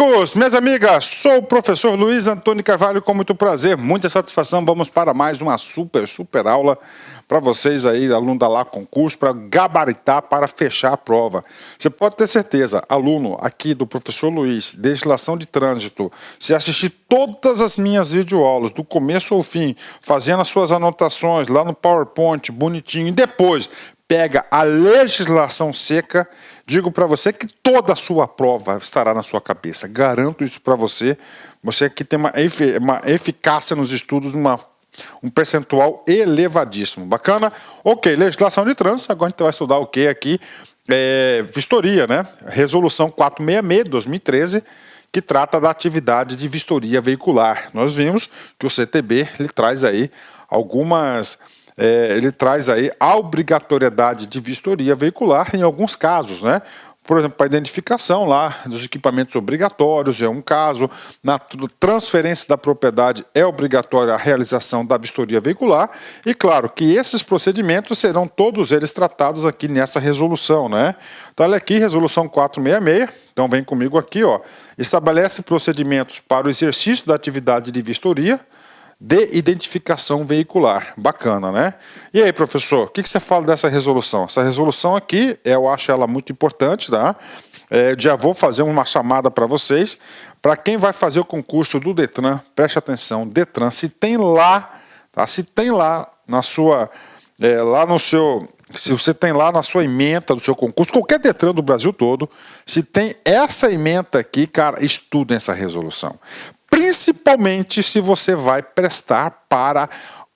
amigos, minhas amigas, sou o professor Luiz Antônio Carvalho, com muito prazer, muita satisfação. Vamos para mais uma super aula para vocês aí, aluno da Lá Concurso, para gabaritar, para fechar a prova. Você pode ter certeza, aluno aqui do professor Luiz, legislação de trânsito, se assistir todas as minhas videoaulas, do começo ao fim, fazendo as suas anotações lá no PowerPoint, bonitinho, e depois pega a legislação seca, digo para você que toda a sua prova estará na sua cabeça. Garanto isso para você. Você aqui tem uma eficácia nos estudos, um percentual elevadíssimo. Bacana? Ok, legislação de trânsito. Agora a gente vai estudar o que aqui? Vistoria, né? Resolução 466 de 2013, que trata da atividade de vistoria veicular. Nós vimos que o CTB ele traz aí a obrigatoriedade de vistoria veicular em alguns casos, né? Por exemplo, para identificação lá dos equipamentos obrigatórios é um caso, na transferência da propriedade é obrigatória a realização da vistoria veicular e claro que esses procedimentos serão todos eles tratados aqui nessa resolução, né? Então olha aqui, resolução 466, então vem comigo aqui, ó, estabelece procedimentos para o exercício da atividade de vistoria de identificação veicular. Bacana, né? E aí, professor, o que você fala dessa resolução? Essa resolução aqui, eu acho ela muito importante, tá? Já vou fazer uma chamada para vocês. Para quem vai fazer o concurso do Detran, preste atenção, Detran, se tem lá, tá? Se tem lá na sua, se você tem lá na sua ementa do seu concurso, qualquer Detran do Brasil todo, se tem essa ementa aqui, cara, estudem essa resolução. Principalmente se você vai prestar para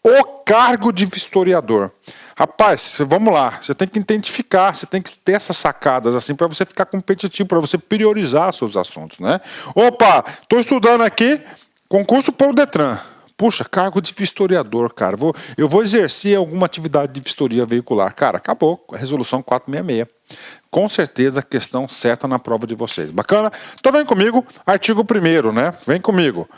o cargo de vistoriador. Rapaz, vamos lá, você tem que identificar, você tem que ter essas sacadas assim para você ficar competitivo, para você priorizar seus assuntos, né? Opa, estou estudando aqui, concurso para o Detran. Puxa, cargo de vistoriador, cara. Eu vou exercer alguma atividade de vistoria veicular. Cara, acabou a resolução 466. Com certeza a questão certa na prova de vocês. Bacana? Então vem comigo, artigo 1º, né? Vem comigo.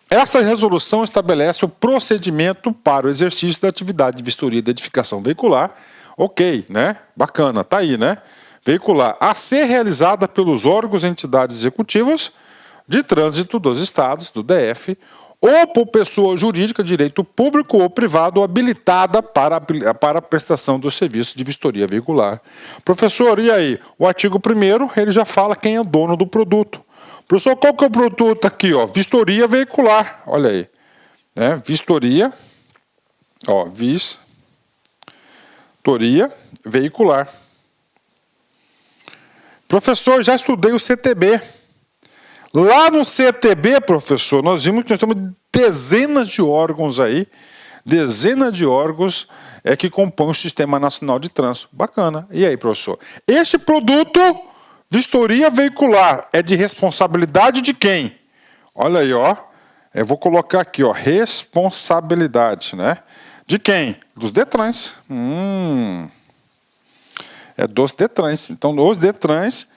Essa resolução estabelece o procedimento para o exercício da atividade de vistoria de edificação veicular. Ok, né? Bacana, tá aí, né? Veicular a ser realizada pelos órgãos e entidades executivas de trânsito dos estados, do DF, ou por pessoa jurídica, direito público ou privado, habilitada para a prestação do serviço de vistoria veicular. Professor, e aí? O artigo 1º, ele já fala quem é o dono do produto. Professor, qual que é o produto aqui? Ó? Vistoria veicular. Olha aí. Vistoria. Ó, vistoria veicular. Professor, já estudei o CTB. Lá no CTB, professor, nós vimos que nós temos dezenas de órgãos aí, que compõem o Sistema Nacional de Trânsito. Bacana. E aí, professor? Este produto, vistoria veicular, é de responsabilidade de quem? Olha aí, ó. Eu vou colocar aqui, ó, responsabilidade, né? De quem? Dos Detrans. É dos Detrans. Então, os Detrans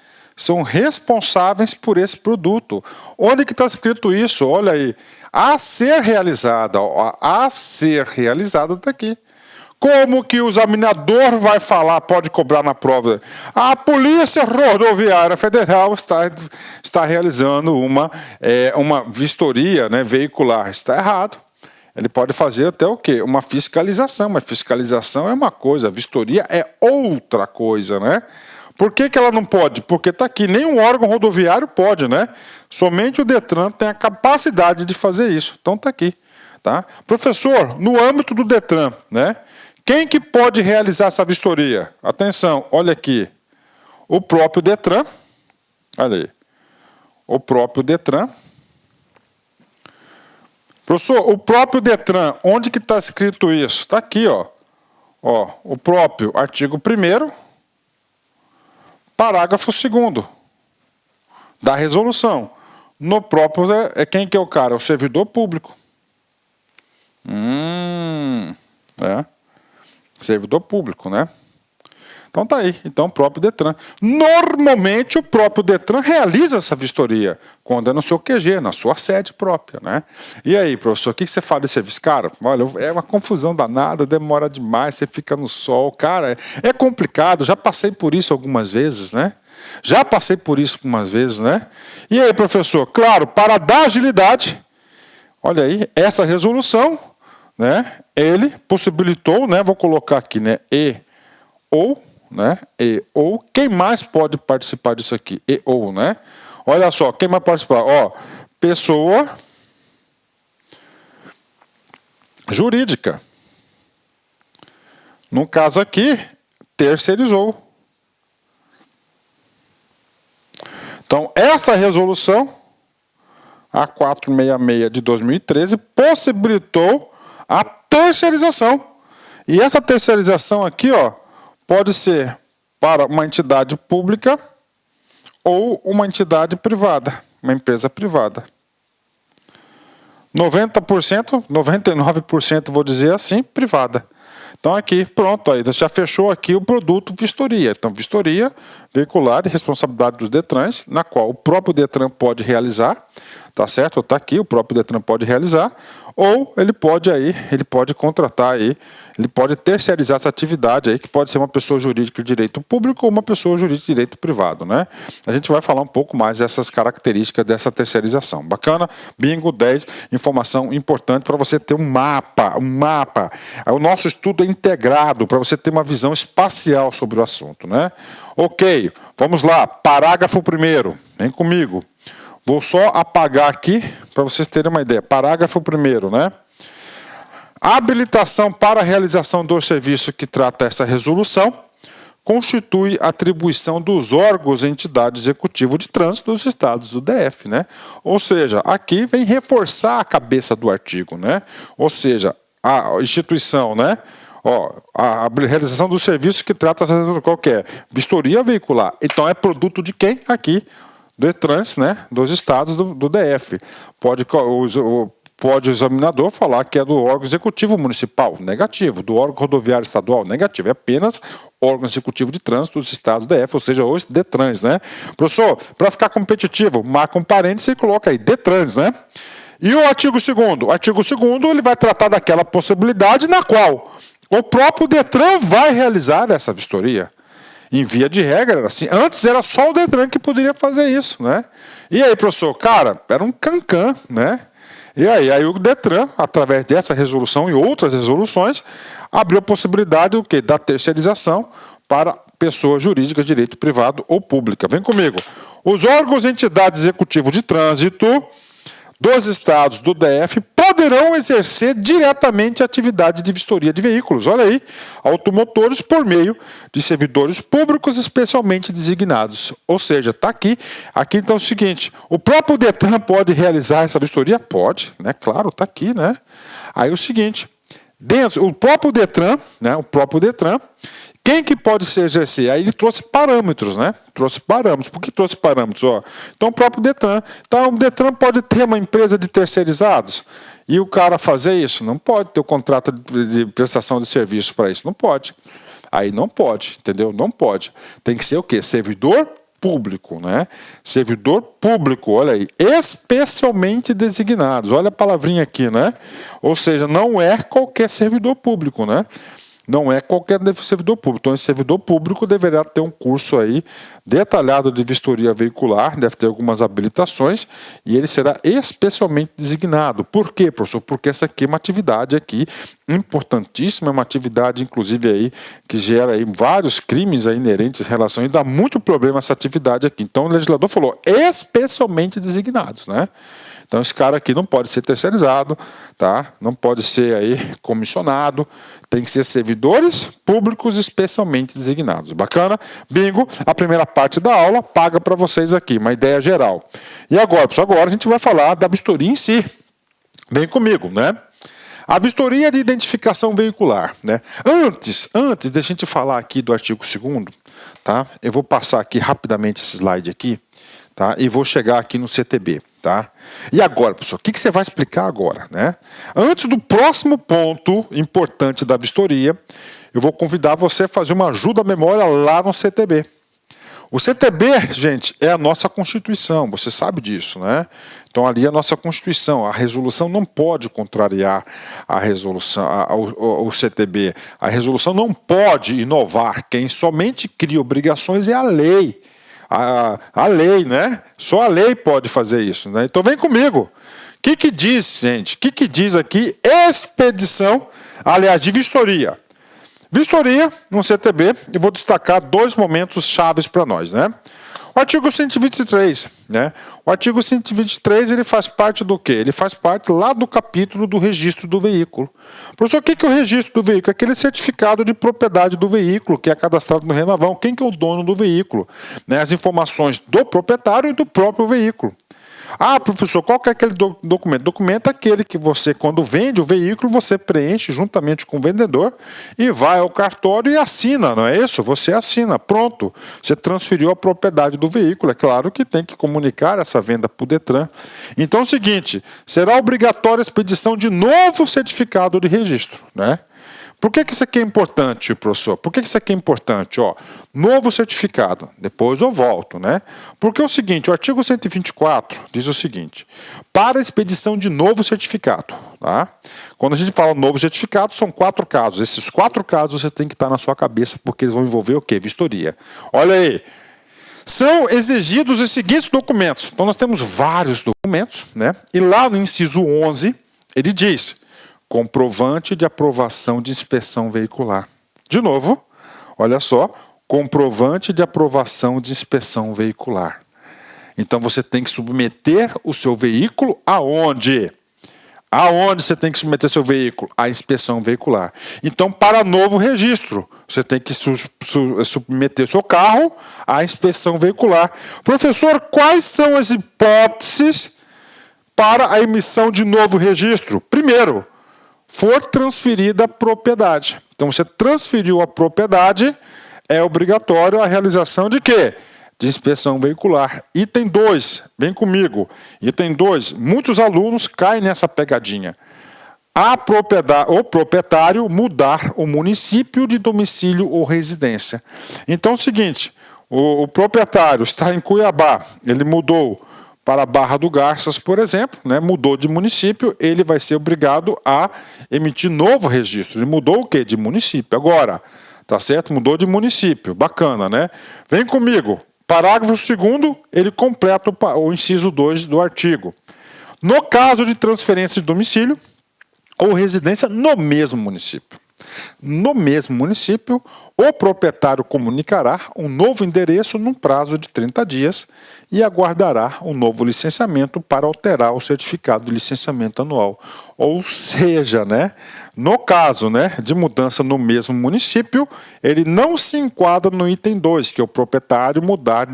são responsáveis por esse produto. Onde que está escrito isso? Olha aí. A ser realizada. Ó, a ser realizada está aqui. Como que o examinador vai falar, pode cobrar na prova? A Polícia Rodoviária Federal está realizando uma vistoria, né, veicular. Está errado. Ele pode fazer até o quê? Uma fiscalização. Mas fiscalização é uma coisa, vistoria é outra coisa, né? Por que ela não pode? Porque está aqui, nenhum órgão rodoviário pode, né? Somente o Detran tem a capacidade de fazer isso. Então está aqui, tá? Professor, no âmbito do Detran, né? Quem que pode realizar essa vistoria? Atenção, olha aqui. O próprio Detran. Olha aí. O próprio Detran. Professor, o próprio Detran, onde que está escrito isso? Está aqui, ó. Ó, o próprio artigo 1º. Parágrafo 2º da resolução. No próprio, quem que é o cara? O servidor público. Servidor público, né? Então tá aí. Então o próprio Detran. Normalmente o próprio Detran realiza essa vistoria quando é no seu QG, na sua sede própria, né? E aí, professor, o que você fala desse serviço? Cara, olha, é uma confusão danada, demora demais, você fica no sol. Cara, é complicado, já passei por isso algumas vezes, né? Já passei por isso umas vezes, né? E aí, professor? Claro, para dar agilidade, olha aí, essa resolução, né? Ele possibilitou, né? Vou colocar aqui, né? Ou, quem mais pode participar disso aqui? Ou, né? Olha só, quem mais pode participar? Ó, pessoa jurídica. No caso aqui, terceirizou. Então, essa resolução, a 466 de 2013, possibilitou a terceirização. E essa terceirização aqui, ó, pode ser para uma entidade pública ou uma entidade privada, uma empresa privada. 90%, 99%, vou dizer assim, privada. Então aqui, pronto, aí já fechou aqui o produto vistoria. Então, vistoria veicular de responsabilidade dos DETRANs, na qual o próprio DETRAN pode realizar, tá certo? Está aqui, o próprio DETRAN pode realizar, ou ele pode contratar aí, ele pode terceirizar essa atividade aí, que pode ser uma pessoa jurídica de direito público ou uma pessoa jurídica de direito privado, né? A gente vai falar um pouco mais dessas características dessa terceirização. Bacana? Bingo 10, informação importante para você ter um mapa. O nosso estudo é integrado para você ter uma visão espacial sobre o assunto, né? Ok, vamos lá, parágrafo 1º, vem comigo. Vou só apagar aqui para vocês terem uma ideia. Parágrafo 1º, né? A habilitação para a realização do serviço que trata essa resolução constitui atribuição dos órgãos e entidades executivas de trânsito dos estados do DF, né? Ou seja, aqui vem reforçar a cabeça do artigo, né? Ou seja, a instituição, né? Ó, a realização do serviço que trata essa resolução qualquer, vistoria veicular. Então é produto de quem? Aqui, do DETRANS, né? Dos estados do DF. Pode o examinador falar que é do órgão executivo municipal, negativo. Do órgão rodoviário estadual, negativo. É apenas órgão executivo de trânsito dos estados do DF, ou seja, os DETRANS, né? Professor, para ficar competitivo, marca um parênteses e coloca aí, DETRANS, né? E o artigo 2º? O artigo 2º, ele vai tratar daquela possibilidade na qual o próprio DETRAN vai realizar essa vistoria. Em via de regra, era assim. Antes era só o DETRAN que poderia fazer isso, né? E aí, professor, cara, era um cancan, né? E aí o DETRAN, através dessa resolução e outras resoluções, abriu a possibilidade do quê? Da terceirização para pessoa jurídica de direito privado ou pública. Vem comigo. Os órgãos e entidades executivos de trânsito dos estados do DF poderão exercer diretamente a atividade de vistoria de veículos, olha aí, automotores por meio de servidores públicos especialmente designados. Ou seja, está aqui então é o seguinte, o próprio DETRAN pode realizar essa vistoria? Pode, né? Claro, está aqui, né? Aí o seguinte, o próprio DETRAN, né? Quem que pode se exercer? Aí ele trouxe parâmetros, né? Trouxe parâmetros. Por que trouxe parâmetros? Ó, então, o próprio DETRAN. Então, o DETRAN pode ter uma empresa de terceirizados e o cara fazer isso? Não pode ter o contrato de prestação de serviço para isso. Não pode. Aí não pode, entendeu? Não pode. Tem que ser o quê? Servidor público, né? Servidor público, olha aí, especialmente designados. Olha a palavrinha aqui, né? Ou seja, não é qualquer servidor público, né? Não é qualquer servidor público. Então, esse servidor público deverá ter um curso aí detalhado de vistoria veicular, deve ter algumas habilitações, e ele será especialmente designado. Por quê, professor? Porque essa aqui é uma atividade aqui importantíssima, é uma atividade, inclusive, aí, que gera aí vários crimes aí inerentes em relação, e dá muito problema essa atividade aqui. Então, o legislador falou, especialmente designados, né? Então, esse cara aqui não pode ser terceirizado, tá? Não pode ser aí comissionado, tem que ser servidores públicos especialmente designados. Bacana? Bingo, a primeira parte da aula paga para vocês aqui, uma ideia geral. E agora, pessoal, agora a gente vai falar da vistoria em si. Vem comigo, né? A vistoria de identificação veicular, né? Antes de a gente falar aqui do artigo 2º, tá? Eu vou passar aqui rapidamente esse slide aqui, tá? E vou chegar aqui no CTB. Tá? E agora, professor, o que você vai explicar agora, né? Antes do próximo ponto importante da vistoria, eu vou convidar você a fazer uma ajuda à memória lá no CTB. O CTB, gente, é a nossa Constituição, você sabe disso, né? Então ali é a nossa Constituição, a resolução não pode contrariar a resolução, o CTB. A resolução não pode inovar, quem somente cria obrigações é a lei. A lei, né? Só a lei pode fazer isso, né? Então vem comigo. O que diz, gente? O que diz aqui? Expedição, aliás, de vistoria. Vistoria no CTB, eu vou destacar 2 momentos chaves para nós, né? O artigo 123, né? O artigo 123, ele faz parte do quê? Ele faz parte lá do capítulo do registro do veículo. Professor, o que é o registro do veículo? Aquele certificado de propriedade do veículo que é cadastrado no Renavão. Quem que é o dono do veículo? Né? As informações do proprietário e do próprio veículo. Ah, professor, qual que é aquele documento? Documento é aquele que você, quando vende o veículo, você preenche juntamente com o vendedor e vai ao cartório e assina, não é isso? Você assina, pronto. Você transferiu a propriedade do veículo. É claro que tem que comunicar essa venda para o Detran. Então é o seguinte, será obrigatória a expedição de novo certificado de registro, né? Por que isso aqui é importante, professor? Por que isso aqui é importante? Ó, novo certificado, depois eu volto, né? Porque é o seguinte, o artigo 124 diz o seguinte, para a expedição de novo certificado, tá? Quando a gente fala novo certificado, são 4 casos. Esses 4 casos você tem que estar na sua cabeça, porque eles vão envolver o quê? Vistoria. Olha aí, são exigidos os seguintes documentos. Então nós temos vários documentos, né? E lá no inciso 11, ele diz... comprovante de aprovação de inspeção veicular. De novo, olha só, comprovante de aprovação de inspeção veicular. Então você tem que submeter o seu veículo aonde? Aonde você tem que submeter seu veículo? À inspeção veicular. Então, para novo registro, você tem que submeter seu carro à inspeção veicular. Professor, quais são as hipóteses para a emissão de novo registro? Primeiro, for transferida a propriedade. Então, você transferiu a propriedade, é obrigatório a realização de quê? De inspeção veicular. Item 2, vem comigo. Item 2, muitos alunos caem nessa pegadinha. O proprietário mudar o município de domicílio ou residência. Então, é o seguinte, o proprietário está em Cuiabá, ele mudou para a Barra do Garças, por exemplo, né, mudou de município, ele vai ser obrigado a emitir novo registro. Ele mudou o quê? De município. Agora, tá certo? Mudou de município. Bacana, né? Vem comigo. Parágrafo 2º, ele completa o inciso 2 do artigo. No caso de transferência de domicílio ou residência no mesmo município. No mesmo município, o proprietário comunicará um novo endereço num prazo de 30 dias e aguardará um novo licenciamento para alterar o certificado de licenciamento anual. Ou seja, né, no caso, né, de mudança no mesmo município, ele não se enquadra no item 2, que é o proprietário mudar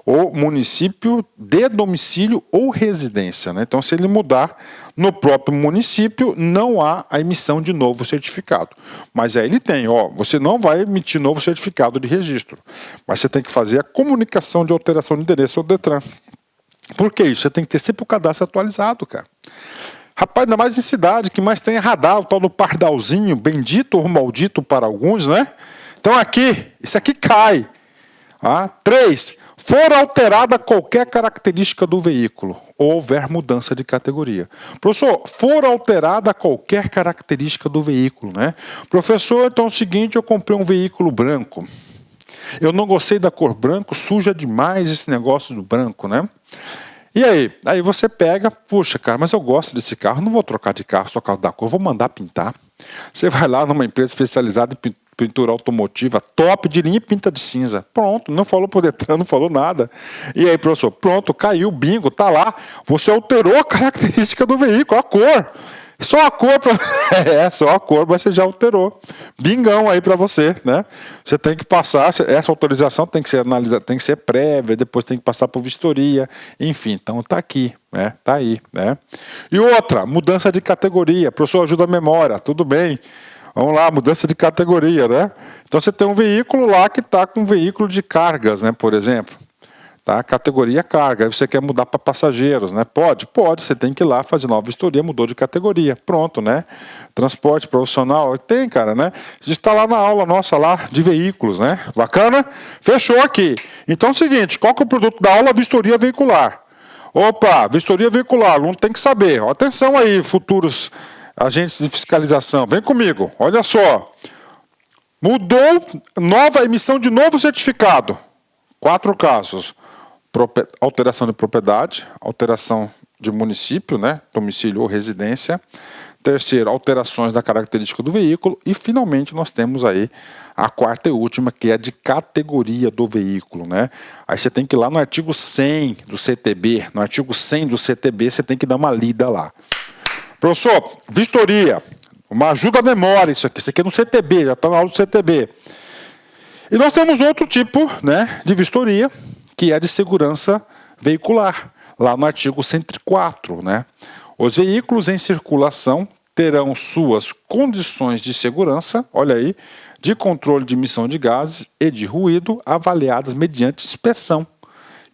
o município de domicílio ou residência, né? Então, se ele mudar no próprio município, não há a emissão de novo certificado. Mas aí ele tem, ó, você não vai emitir novo certificado de registro, mas você tem que fazer a comunicação de alteração de endereço ao Detran. Por que isso? Você tem que ter sempre o cadastro atualizado, cara. Rapaz, ainda mais em cidade, que mais tem radar, o tal do pardalzinho, bendito ou maldito para alguns, né? Então aqui, isso aqui cai. 3. For alterada qualquer característica do veículo, ou houver mudança de categoria. Professor, for alterada qualquer característica do veículo, né? Professor, então é o seguinte, eu comprei um veículo branco. Eu não gostei da cor branco, suja demais esse negócio do branco, né? E aí? Aí você pega, puxa, cara, mas eu gosto desse carro, não vou trocar de carro só por causa da cor, vou mandar pintar. Você vai lá numa empresa especializada em pintura automotiva, top de linha e pinta de cinza. Pronto, não falou pro Detran, não falou nada. E aí, professor, pronto, caiu, bingo, tá lá. Você alterou a característica do veículo, a cor. Só a cor, só a cor, mas você já alterou. Bingão aí para você, né? Você tem que passar, essa autorização tem que ser analisada, tem que ser prévia, depois tem que passar por vistoria, enfim, então tá aqui, né? Tá aí, né? E outra, mudança de categoria, professor, ajuda a memória, tudo bem. Vamos lá, mudança de categoria, né? Então você tem um veículo lá que está com um veículo de cargas, né, por exemplo. Tá? Categoria carga, aí você quer mudar para passageiros, né? Pode, você tem que ir lá fazer nova vistoria, mudou de categoria, pronto, né? Transporte profissional, tem, cara, né? A gente está lá na aula nossa lá de veículos, né? Bacana? Fechou aqui. Então é o seguinte, qual que é o produto da aula? Vistoria veicular. Opa, vistoria veicular, o aluno tem que saber. Ó, atenção aí, futuros agentes de fiscalização, vem comigo, olha só. Mudou, nova emissão de novo certificado. 4 casos: alteração de propriedade, alteração de município, né, domicílio ou residência. Terceiro, alterações da característica do veículo. E, finalmente, nós temos aí a quarta e última, que é de categoria do veículo, né? Aí você tem que ir lá no artigo 100 do CTB. No artigo 100 do CTB, você tem que dar uma lida lá. Professor, vistoria. Uma ajuda à memória isso aqui. Isso aqui é no CTB, já está na aula do CTB. E nós temos outro tipo, né, de vistoria, que é de segurança veicular, lá no artigo 104, né? Os veículos em circulação terão suas condições de segurança, olha aí, de controle de emissão de gases e de ruído avaliadas mediante inspeção,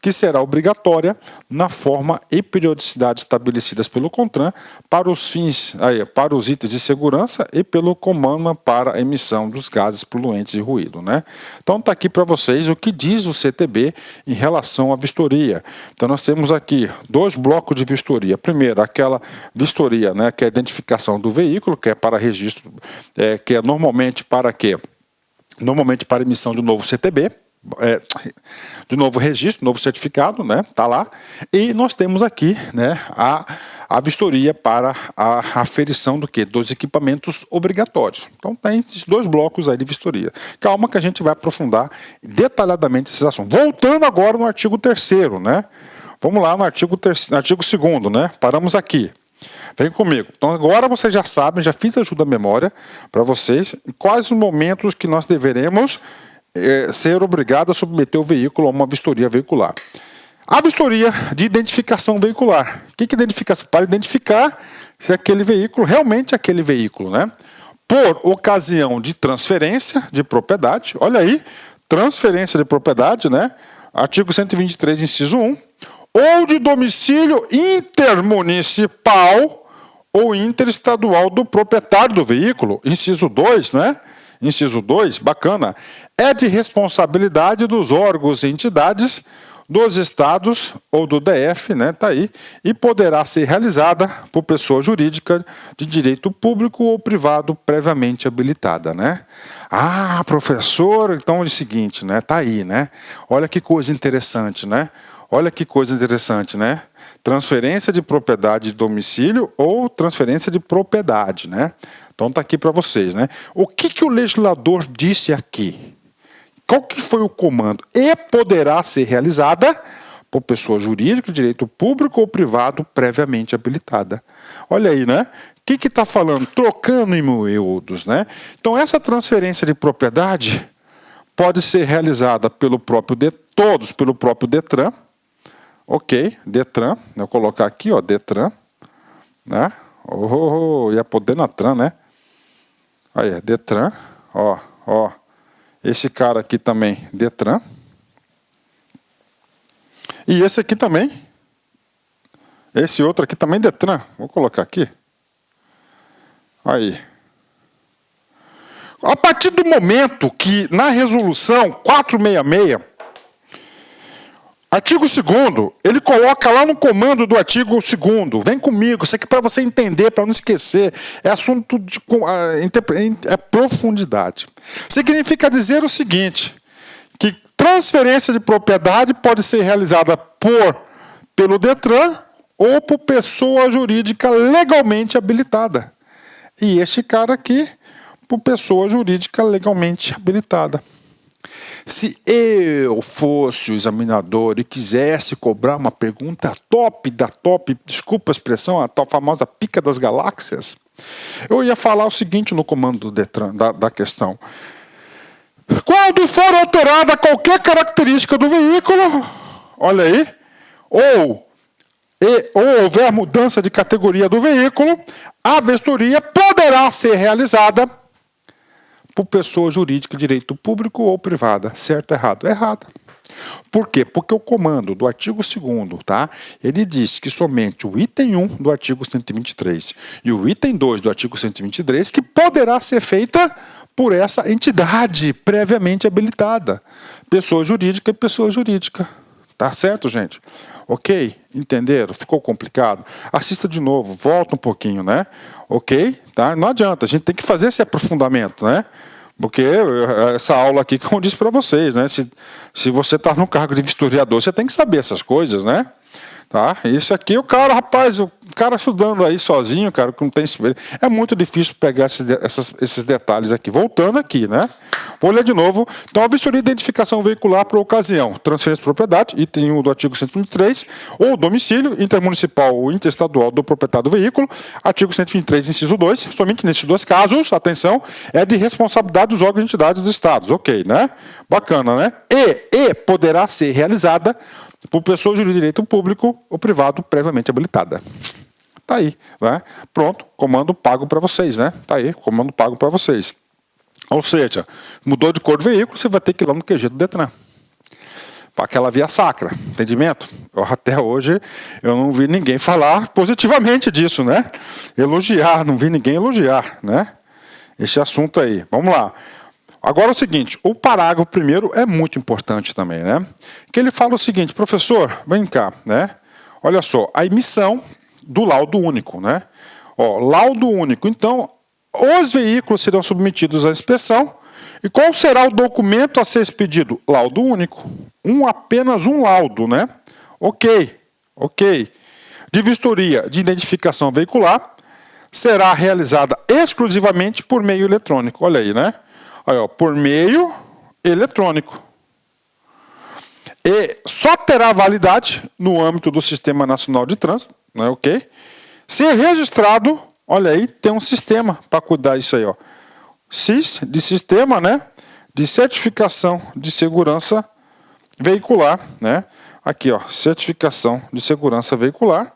que será obrigatória na forma e periodicidade estabelecidas pelo CONTRAN para os fins, para os itens de segurança e pelo comando para a emissão dos gases poluentes e ruído, né? Então está aqui para vocês o que diz o CTB em relação à vistoria. Então nós temos aqui 2 blocos de vistoria. Primeiro, aquela vistoria, né, que é a identificação do veículo, que é para registro, que é normalmente para quê? Normalmente para emissão de novo CTB. De novo registro, novo certificado, né? Tá lá. E nós temos aqui, né, a vistoria para a aferição do quê? Dos equipamentos obrigatórios. Então tem esses 2 blocos aí de vistoria. Calma que a gente vai aprofundar detalhadamente esses assuntos. Voltando agora no artigo 3º, né? Vamos lá no artigo 2º, né? Paramos aqui. Vem comigo. Então agora vocês já sabem, já fiz ajuda à memória para vocês, quais os momentos que nós deveremos ser obrigado a submeter o veículo a uma vistoria veicular. A vistoria de identificação veicular. O que é identificação? Para identificar se aquele veículo realmente é aquele veículo, né? Por ocasião de transferência de propriedade, olha aí, transferência de propriedade, né? Artigo 123, inciso 1, ou de domicílio intermunicipal ou interestadual do proprietário do veículo, inciso 2, né? Inciso 2, bacana, é de responsabilidade dos órgãos e entidades dos estados ou do DF, né, tá aí, e poderá ser realizada por pessoa jurídica de direito público ou privado previamente habilitada, né? Ah, professor, então é o seguinte, né, tá aí, né? Olha que coisa interessante, né? Olha que coisa interessante, né? Transferência de propriedade de domicílio ou transferência de propriedade, né? Então está aqui para vocês, né? O que o legislador disse aqui? Qual que foi o comando? E poderá ser realizada por pessoa jurídica, direito público ou privado previamente habilitada. Olha aí, né? O que está falando? Trocando em miúdos, né? Então essa transferência de propriedade pode ser realizada pelo próprio todos pelo próprio Detran. Ok, Detran. Vou colocar aqui, ó, Detran, né? E a Podenatran, né? Aí, Detran, ó. Esse cara aqui também, Detran. E esse aqui também. Esse outro aqui também, Detran. Vou colocar aqui. Aí. A partir do momento que na resolução 466, artigo 2º, ele coloca lá no comando do artigo 2º, vem comigo, isso aqui para você entender, para não esquecer, é assunto de profundidade. Significa dizer o seguinte, que transferência de propriedade pode ser realizada pelo Detran ou por pessoa jurídica legalmente habilitada. E este cara aqui, por pessoa jurídica legalmente habilitada. Se eu fosse o examinador e quisesse cobrar uma pergunta top da top, desculpa a expressão, a tal famosa pica das galáxias, eu ia falar o seguinte no comando do Detran, da questão. Quando for alterada qualquer característica do veículo, olha aí, ou houver mudança de categoria do veículo, a vistoria poderá ser realizada por pessoa jurídica, direito público ou privada. Certo ou errado? Errado. Por quê? Porque o comando do artigo 2º, tá? Ele diz que somente o item 1 do artigo 123 e o item 2 do artigo 123 que poderá ser feita por essa entidade previamente habilitada. Pessoa jurídica e pessoa jurídica. Tá certo, gente? Ok? Entenderam? Ficou complicado? Assista de novo, volta um pouquinho, né? Ok? Tá? Não adianta, a gente tem que fazer esse aprofundamento, né? Porque essa aula aqui, como eu disse para vocês, né? Se você está no cargo de vistoriador, você tem que saber essas coisas, né? Tá? Isso aqui, o cara estudando aí sozinho, cara, que não tem experiência, é muito difícil pegar esses detalhes aqui. Voltando aqui, né? Vou ler de novo. Então, a vistoria de identificação veicular por ocasião, transferência de propriedade, item 1 do artigo 123, ou domicílio intermunicipal ou interestadual do proprietário do veículo, artigo 123, inciso 2, somente nesses dois casos, atenção, é de responsabilidade dos órgãos e entidades dos estados. Ok, né? Bacana, né? E poderá ser realizada por pessoa de direito público ou privado previamente habilitada. Tá aí, né? Pronto, comando pago para vocês, né? Tá aí, comando pago para vocês. Ou seja, mudou de cor do veículo, você vai ter que ir lá no QG do Detran. Para aquela via sacra, entendimento? Até hoje eu não vi ninguém falar positivamente disso, né? Elogiar, não vi ninguém elogiar, né? Esse assunto aí. Vamos lá. Agora é o seguinte, o parágrafo primeiro é muito importante também, né? Que ele fala o seguinte, professor, vem cá, né? Olha só, a emissão do laudo único, né? Ó, laudo único. Então, os veículos serão submetidos à inspeção. E qual será o documento a ser expedido? Laudo único. Apenas um laudo, né? Ok. De vistoria de identificação veicular será realizada exclusivamente por meio eletrônico. Olha aí, né? Aí, ó, por meio eletrônico. E só terá validade no âmbito do Sistema Nacional de Trânsito, né, ok? Se registrado, olha aí, tem um sistema para cuidar disso aí, ó. SIS, de sistema, né? De certificação de segurança veicular, né? Aqui, ó, certificação de segurança veicular.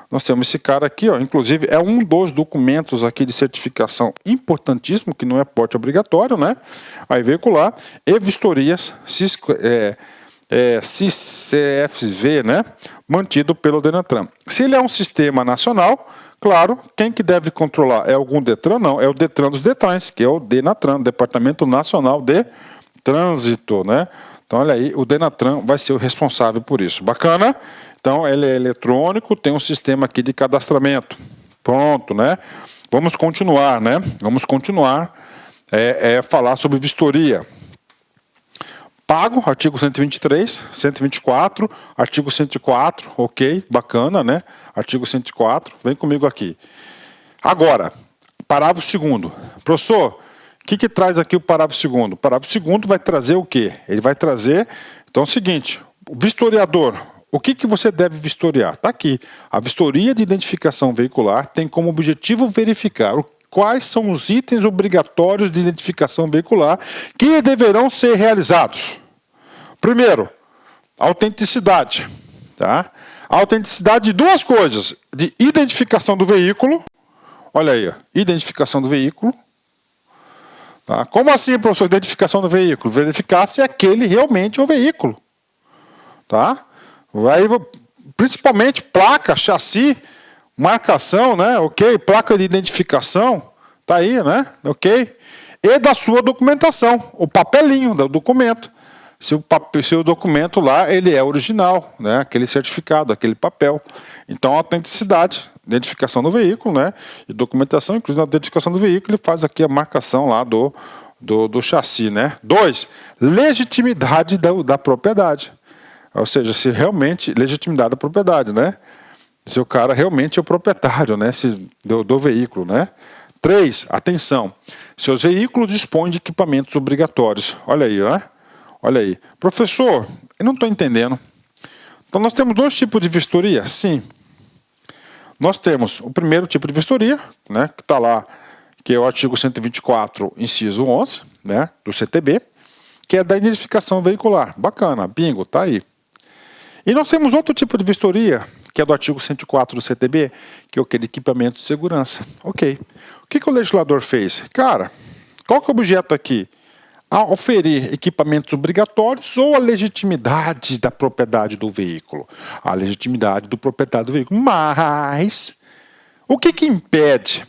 Nós temos esse cara aqui, ó, inclusive é um dos documentos aqui de certificação importantíssimo, que não é porte obrigatório, né? Aí veicular e vistorias CFV, né? Mantido pelo Denatran. Se ele é um sistema nacional, claro, quem que deve controlar? É algum Detran? Não, é o Detran dos Detrans, que é o Denatran, Departamento Nacional de Trânsito, né? Então, olha aí, o Denatran vai ser o responsável por isso. Bacana? Então, ele é eletrônico, tem um sistema aqui de cadastramento. Pronto, né? Vamos continuar, né? Vamos continuar falar sobre vistoria. Pago, artigo 123, 124, artigo 104, ok, bacana, né? Artigo 104, vem comigo aqui. Agora, parágrafo 2º. Professor, o que traz aqui o parágrafo 2º? O parágrafo 2º vai trazer o quê? Ele vai trazer, então é o seguinte, o vistoriador, o que você deve vistoriar? Está aqui, a vistoria de identificação veicular tem como objetivo verificar quais são os itens obrigatórios de identificação veicular que deverão ser realizados. Primeiro, autenticidade. Tá? A autenticidade de duas coisas, de identificação do veículo, olha aí, ó, identificação do veículo. Tá? Como assim, professor, identificação do veículo? Verificar se aquele realmente é o veículo. Tá? Principalmente placa, chassi, marcação, né? Ok? Placa de identificação, tá aí, né? Ok? E da sua documentação, o papelinho do documento. Se o documento lá, ele é original, né? Aquele certificado, aquele papel. Então, a autenticidade, identificação do veículo, né? E documentação, inclusive na identificação do veículo, ele faz aqui a marcação lá do chassi, né? 2, legitimidade da propriedade. Ou seja, se realmente, legitimidade da propriedade, né? Se o cara realmente é o proprietário, né? Do veículo, né? 3, atenção, seus veículos dispõem de equipamentos obrigatórios. Olha aí, né? Olha aí. Professor, eu não estou entendendo. Então, nós temos dois tipos de vistoria? Sim. Nós temos o primeiro tipo de vistoria, né? Que está lá, que é o artigo 124, inciso 11, né? Do CTB, que é da identificação veicular. Bacana, bingo, tá aí. E nós temos outro tipo de vistoria, que é do artigo 104 do CTB, que é aquele equipamento de segurança. Ok. O que o legislador fez? Cara, qual que é o objeto aqui? A oferir equipamentos obrigatórios ou a legitimidade da propriedade do veículo? A legitimidade do proprietário do veículo. Mas, o que impede?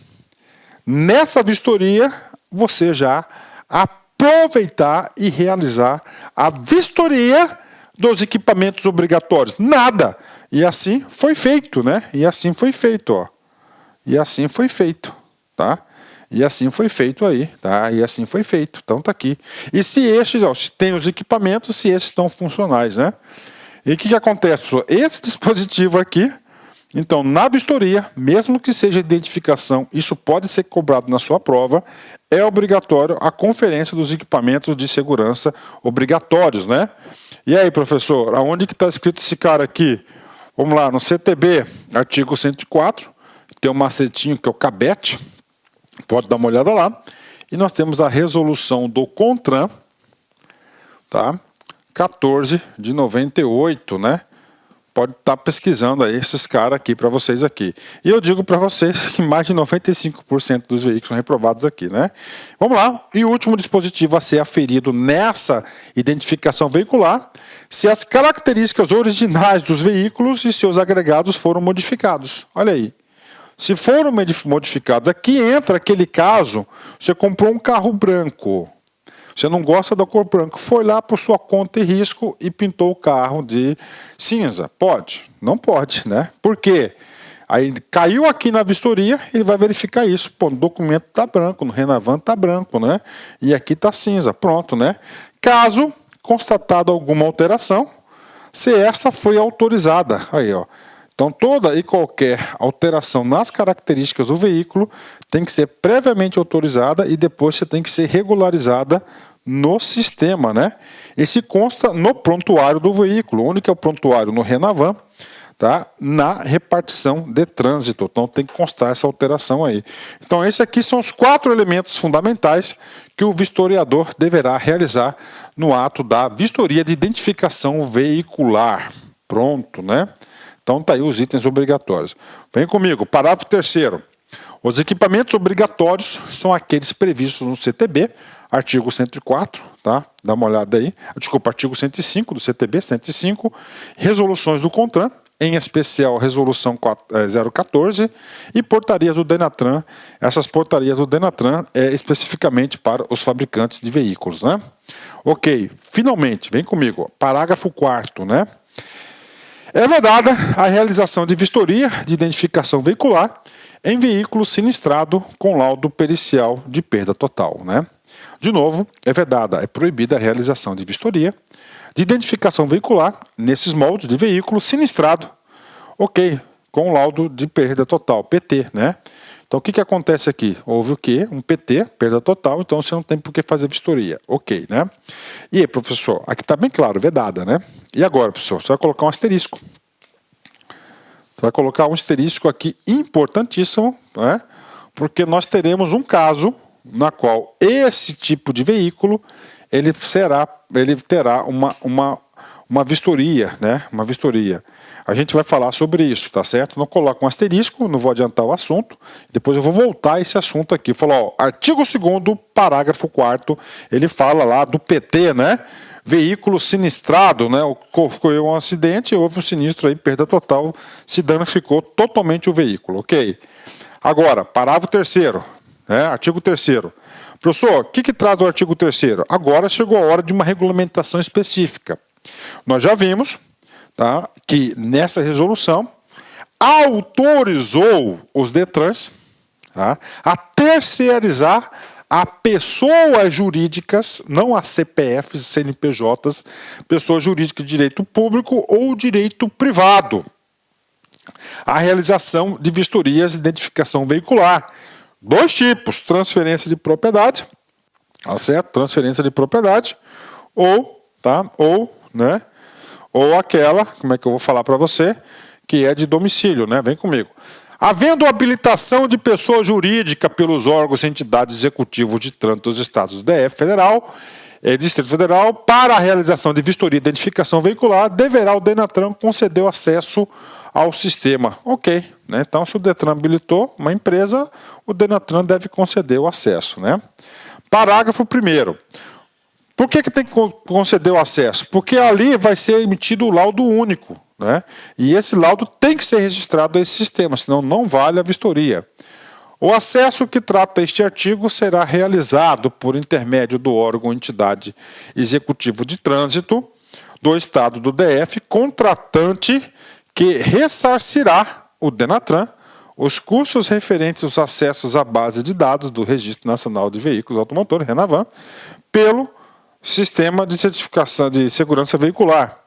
Nessa vistoria, você já aproveitar e realizar a vistoria dos equipamentos obrigatórios. Nada. E assim foi feito, né? E assim foi feito, ó. E assim foi feito, tá? E assim foi feito aí, tá? E assim foi feito. Então tá aqui. E se estes, ó, se tem os equipamentos, se esses estão funcionais, né? E o que acontece, pessoal? Esse dispositivo aqui, então, na vistoria, mesmo que seja identificação, isso pode ser cobrado na sua prova, é obrigatório a conferência dos equipamentos de segurança obrigatórios, né? E aí, professor, aonde que está escrito esse cara aqui? Vamos lá, no CTB, artigo 104, tem um macetinho que é o CABET, pode dar uma olhada lá. E nós temos a resolução do CONTRAN, tá? 14 de 98, né? Pode estar pesquisando aí esses caras aqui para vocês aqui. E eu digo para vocês que mais de 95% dos veículos são reprovados aqui, né? Vamos lá. E o último dispositivo a ser aferido nessa identificação veicular, se as características originais dos veículos e seus agregados foram modificados. Olha aí. Se foram modificados, aqui entra aquele caso, você comprou um carro branco. Você não gosta da cor branca, foi lá por sua conta e risco e pintou o carro de cinza. Pode? Não pode, né? Por quê? Aí caiu aqui na vistoria, ele vai verificar isso. Pô, no documento está branco, no Renavan está branco, né? E aqui está cinza, pronto, né? Caso constatada alguma alteração, se esta foi autorizada, aí ó. Então toda e qualquer alteração nas características do veículo tem que ser previamente autorizada e depois você tem que ser regularizada no sistema, né? Esse consta no prontuário do veículo, onde que é o prontuário? No Renavan, tá? Na repartição de trânsito, então tem que constar essa alteração aí. Então esses aqui são os 4 elementos fundamentais que o vistoriador deverá realizar no ato da vistoria de identificação veicular. Pronto, né? Então tá aí os itens obrigatórios. Vem comigo, parágrafo 3º. Os equipamentos obrigatórios são aqueles previstos no CTB, artigo 104, tá? Dá uma olhada aí. Desculpa, artigo 105 do CTB, 105, resoluções do CONTRAN, em especial resolução 014 e portarias do Denatran. Essas portarias do Denatran especificamente para os fabricantes de veículos, né? Ok, finalmente, vem comigo, parágrafo 4º, né? É vedada a realização de vistoria de identificação veicular em veículo sinistrado com laudo pericial de perda total, né? De novo, é vedada, é proibida a realização de vistoria de identificação veicular nesses moldes de veículo sinistrado, ok, com laudo de perda total, PT, né? Então o que acontece aqui? Houve o quê? Um PT, perda total, então você não tem por que fazer vistoria, ok, né? E aí, professor, aqui está bem claro, vedada, né? E agora, professor, você vai colocar um asterisco. Você vai colocar um asterisco aqui importantíssimo, né? Porque nós teremos um caso na qual esse tipo de veículo ele terá uma vistoria, né? Uma vistoria. A gente vai falar sobre isso, tá certo? Não coloco um asterisco, não vou adiantar o assunto. Depois eu vou voltar a esse assunto aqui. Falar, ó, artigo 2º, parágrafo 4º, ele fala lá do PT, né? Veículo sinistrado, né? Ocorreu um acidente, houve um sinistro aí, perda total, se danificou totalmente o veículo, ok? Agora, parágrafo 3º, né? Artigo 3º. Professor, o que traz o artigo 3º? Agora chegou a hora de uma regulamentação específica. Nós já vimos, tá, que nessa resolução autorizou os DETRANs, tá, a terceirizar a pessoas jurídicas, não a CPFs, CNPJs, pessoas jurídicas de direito público ou direito privado, a realização de vistorias de identificação veicular. 2 tipos, transferência de propriedade, tá certo? Transferência de propriedade, ou, tá, né? Ou aquela, como é que eu vou falar para você, que é de domicílio, né? Vem comigo. Havendo habilitação de pessoa jurídica pelos órgãos e entidades executivos de trânsito dos estados do DF Federal, Distrito Federal, para a realização de vistoria e identificação veicular, deverá o Denatran conceder o acesso ao sistema. Ok, né? Então se o Detran habilitou uma empresa, o Denatran deve conceder o acesso, né? Parágrafo 1º. Por que tem que conceder o acesso? Porque ali vai ser emitido o laudo único, né? E esse laudo tem que ser registrado a esse sistema, senão não vale a vistoria. O acesso que trata este artigo será realizado por intermédio do órgão ou entidade executivo de trânsito do Estado do DF, contratante que ressarcirá o Denatran os custos referentes aos acessos à base de dados do Registro Nacional de Veículos Automotores, RENAVAN, pelo Sistema de Certificação de Segurança Veicular,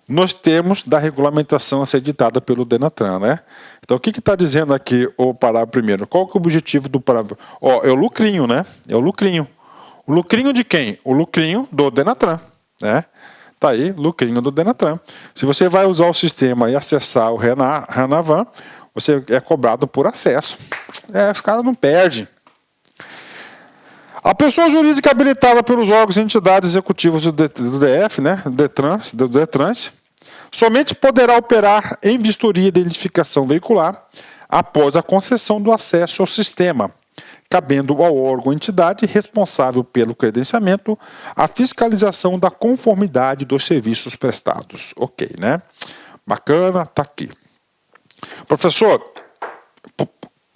nos termos da regulamentação a ser editada pelo DENATRAN, né? Então, o que está dizendo aqui o parágrafo primeiro? Qual que é o objetivo do parágrafo? É o lucrinho, né? É o lucrinho. O lucrinho de quem? O lucrinho do DENATRAN, né? Tá aí, lucrinho do DENATRAN. Se você vai usar o sistema e acessar o RENAVAN, você é cobrado por acesso. Os caras não perdem. A pessoa jurídica habilitada pelos órgãos e entidades executivas do DF, né, do DETRANS, somente poderá operar em vistoria de identificação veicular após a concessão do acesso ao sistema, cabendo ao órgão ou entidade responsável pelo credenciamento a fiscalização da conformidade dos serviços prestados. Ok, né? Bacana, tá aqui. Professor,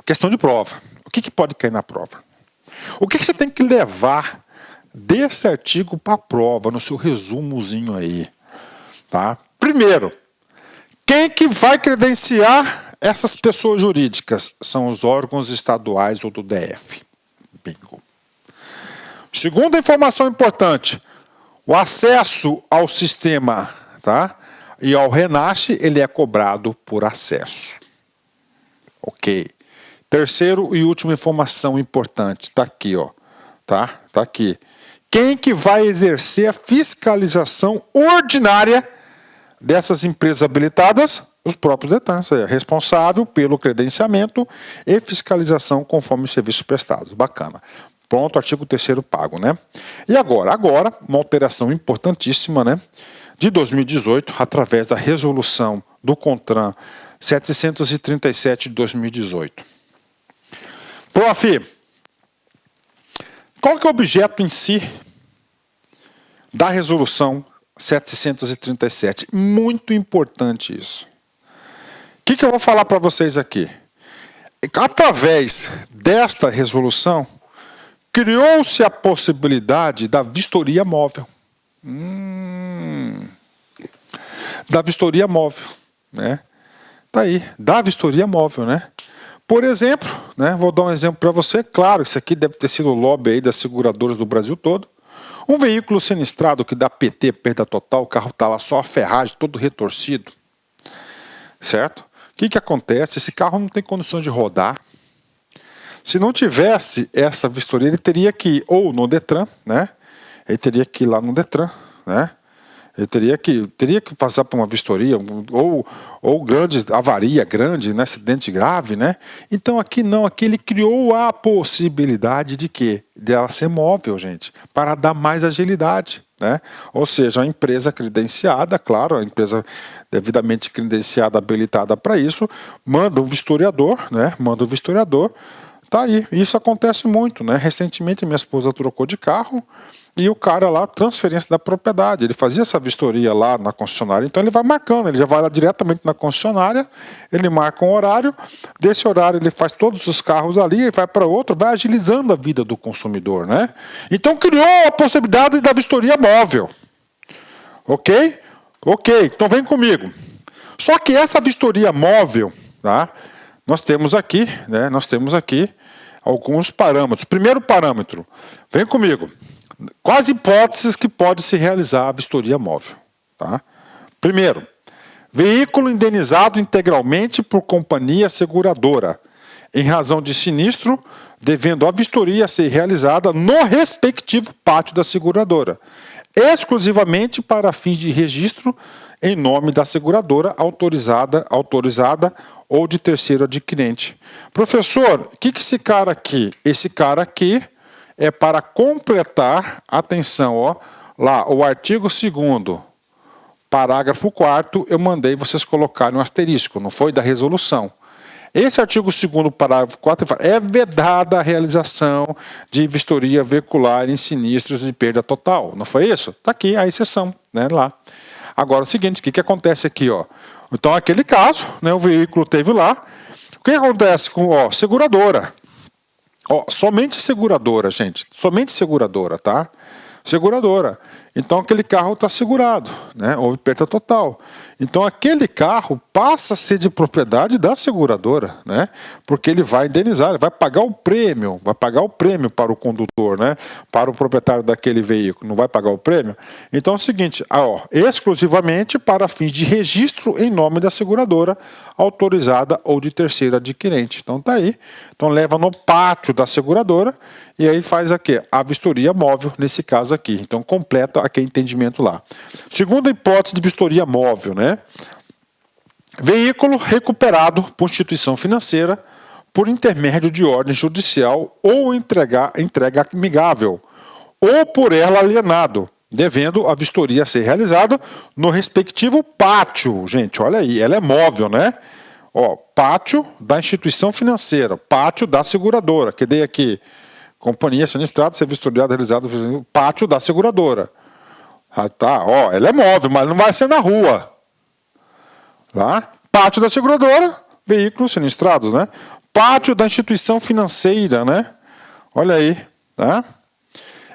questão de prova. O que pode cair na prova? O que você tem que levar desse artigo para a prova, no seu resumozinho aí? Tá? Primeiro, quem que vai credenciar essas pessoas jurídicas? São os órgãos estaduais ou do DF. Bingo. Segunda informação importante, o acesso ao sistema, tá? E ao RENASH, ele é cobrado por acesso. Ok. Terceiro e última informação importante, está aqui, ó, tá? Tá aqui. Quem que vai exercer a fiscalização ordinária dessas empresas habilitadas? Os próprios DETRANS, responsável pelo credenciamento e fiscalização conforme os serviços prestados. Bacana. Pronto, artigo 3º pago, né? E agora, uma alteração importantíssima, né? De 2018, através da resolução do CONTRAN 737 de 2018. Prof, qual que é o objeto em si da resolução 737? Muito importante isso. O que eu vou falar para vocês aqui? Através desta resolução, criou-se a possibilidade da vistoria móvel. Da vistoria móvel, né? Tá aí, da vistoria móvel, né? Por exemplo, né, vou dar um exemplo para você, claro, isso aqui deve ter sido o lobby aí das seguradoras do Brasil todo. Um veículo sinistrado que dá PT, perda total, o carro está lá só a ferragem, todo retorcido, certo? O que acontece? Esse carro não tem condições de rodar. Se não tivesse essa vistoria, ele teria que ir ou no DETRAN, né? Ele teria que ir lá no DETRAN, né? Ele teria que passar por uma vistoria, ou grande avaria, né, acidente grave, né? Então aqui não, aqui ele criou a possibilidade de quê? De ela ser móvel, gente, para dar mais agilidade, né? Ou seja, a empresa credenciada, claro, a empresa devidamente credenciada, habilitada para isso, manda um vistoriador, né? Manda um vistoriador, tá aí. Isso acontece muito, né? Recentemente minha esposa trocou de carro, e o cara lá, transferência da propriedade, ele fazia essa vistoria lá na concessionária, então ele vai marcando, ele já vai lá diretamente na concessionária, ele marca um horário, desse horário ele faz todos os carros ali, e vai para outro, vai agilizando a vida do consumidor, né? Então criou a possibilidade da vistoria móvel, ok? Ok, então vem comigo. Só que essa vistoria móvel, tá? Nós temos aqui alguns parâmetros. Primeiro parâmetro, vem comigo. Quais hipóteses que pode se realizar a vistoria móvel? Tá? Primeiro, veículo indenizado integralmente por companhia seguradora, em razão de sinistro, devendo a vistoria ser realizada no respectivo pátio da seguradora, exclusivamente para fins de registro em nome da seguradora autorizada ou de terceiro adquirente. Professor, o que esse cara aqui? Esse cara aqui é para completar, atenção, ó, lá, o artigo 2º, parágrafo 4º, eu mandei vocês colocarem um asterisco, não foi da resolução. Esse artigo 2º, parágrafo 4º, é vedada a realização de vistoria veicular em sinistros de perda total, não foi isso? Está aqui a exceção, né, lá. Agora, o seguinte, o que acontece aqui, ó? Então, aquele caso, né, o veículo teve lá, o que acontece com, ó, seguradora? Ó, somente seguradora, gente. Somente seguradora, tá? Seguradora. Então aquele carro está segurado, né? Houve perda total. Então aquele carro passa a ser de propriedade da seguradora, né? Porque ele vai indenizar, ele vai pagar o prêmio para o condutor, né? Para o proprietário daquele veículo, não vai pagar o prêmio? Então é o seguinte, exclusivamente para fins de registro em nome da seguradora, autorizada ou de terceiro adquirente. Então tá aí, então leva no pátio da seguradora e aí faz aqui a vistoria móvel nesse caso aqui. Então completa aquele entendimento lá. Segunda hipótese de vistoria móvel, né? Veículo recuperado por instituição financeira por intermédio de ordem judicial ou entrega amigável, ou por ela alienado, devendo a vistoria ser realizada no respectivo pátio. Gente, olha aí, ela é móvel, né? Pátio da instituição financeira, pátio da seguradora, que dei aqui, companhia sinistrada, ser vistoriado, realizado no pátio da seguradora. Ela é móvel, mas não vai ser na rua. Lá, pátio da seguradora, veículos sinistrados, né? Pátio da instituição financeira, né? Olha aí, tá?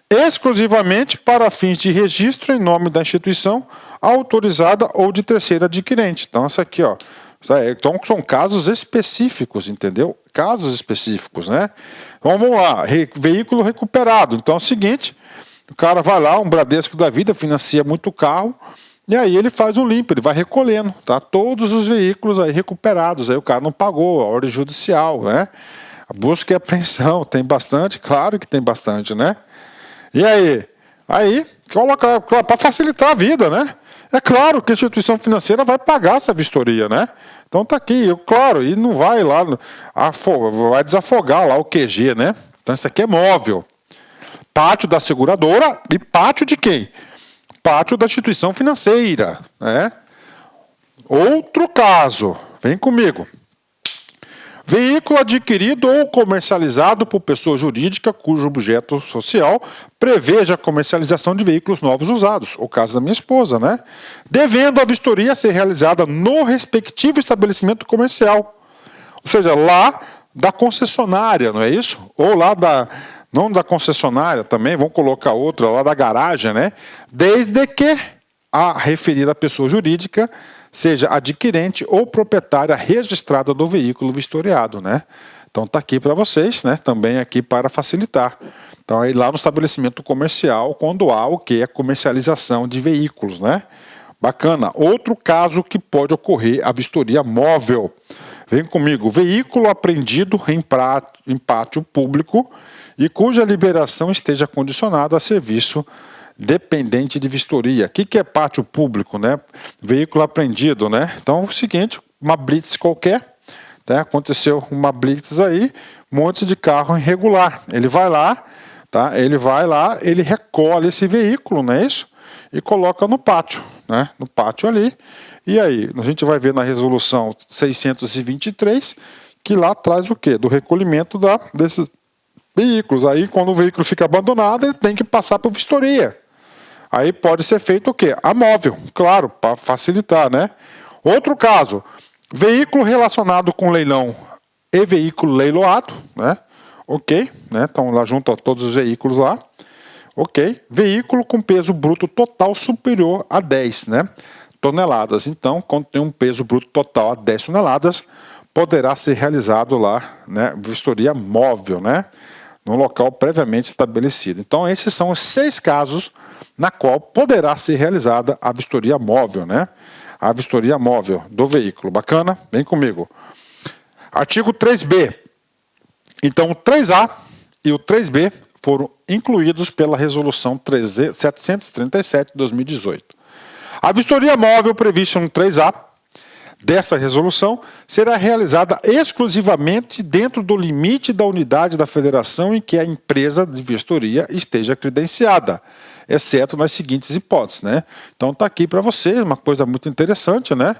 Exclusivamente para fins de registro em nome da instituição autorizada ou de terceiro adquirente. Então, isso aqui, então, são casos específicos, entendeu? Casos específicos, né? Então, vamos lá, veículo recuperado. Então, é o seguinte, o cara vai lá, um Bradesco da vida, financia muito carro, e aí ele faz um limpo, ele vai recolhendo, tá? Todos os veículos aí recuperados, aí o cara não pagou, a ordem judicial, né? A busca e apreensão, tem bastante, claro que tem bastante, né? E aí coloca para facilitar a vida, né? É claro que a instituição financeira vai pagar essa vistoria, né? Então tá aqui, claro, e não vai lá, vai desafogar lá o QG, né? Então isso aqui é móvel. Pátio da seguradora e pátio de quem? Pátio da instituição financeira, né? Outro caso, vem comigo. Veículo adquirido ou comercializado por pessoa jurídica cujo objeto social preveja a comercialização de veículos novos usados, o caso da minha esposa, né? Devendo a vistoria ser realizada no respectivo estabelecimento comercial, ou seja, lá da concessionária, não é isso? Ou lá não da concessionária também, vamos colocar outra lá da garagem, né? Desde que a referida pessoa jurídica seja adquirente ou proprietária registrada do veículo vistoriado, né? Então tá aqui para vocês, né? Também aqui para facilitar. Então aí lá no estabelecimento comercial, quando há o que? A comercialização de veículos, né? Bacana. Outro caso que pode ocorrer, a vistoria móvel. Vem comigo. Veículo apreendido em pátio público e cuja liberação esteja condicionada a serviço dependente de vistoria. O que é pátio público, né? Veículo apreendido, né? Então é o seguinte, uma blitz qualquer, tá? Aconteceu uma blitz aí, um monte de carro irregular. Ele vai lá, tá? Ele recolhe esse veículo, não é isso? E coloca no pátio, né? No pátio ali. E aí, a gente vai ver na resolução 623 que lá traz o quê? Do recolhimento desses veículos. Aí, quando o veículo fica abandonado, ele tem que passar por vistoria. Aí pode ser feito o quê? A móvel, claro, para facilitar, né? Outro caso, veículo relacionado com leilão e veículo leiloado, né? Ok, né? Então lá junto a todos os veículos lá. Ok, veículo com peso bruto total superior a 10, né? Toneladas. Então, quando tem um peso bruto total a 10 toneladas, poderá ser realizado lá, né? Vistoria móvel, né? No local previamente estabelecido. Então, esses são os 6 casos na qual poderá ser realizada a vistoria móvel, né? A vistoria móvel do veículo. Bacana? Vem comigo. Artigo 3B. Então, o 3A e o 3B foram incluídos pela Resolução 737 de 2018. A vistoria móvel prevista no 3A dessa resolução será realizada exclusivamente dentro do limite da unidade da federação em que a empresa de vistoria esteja credenciada, exceto nas seguintes hipóteses, né? Então está aqui para vocês uma coisa muito interessante, né?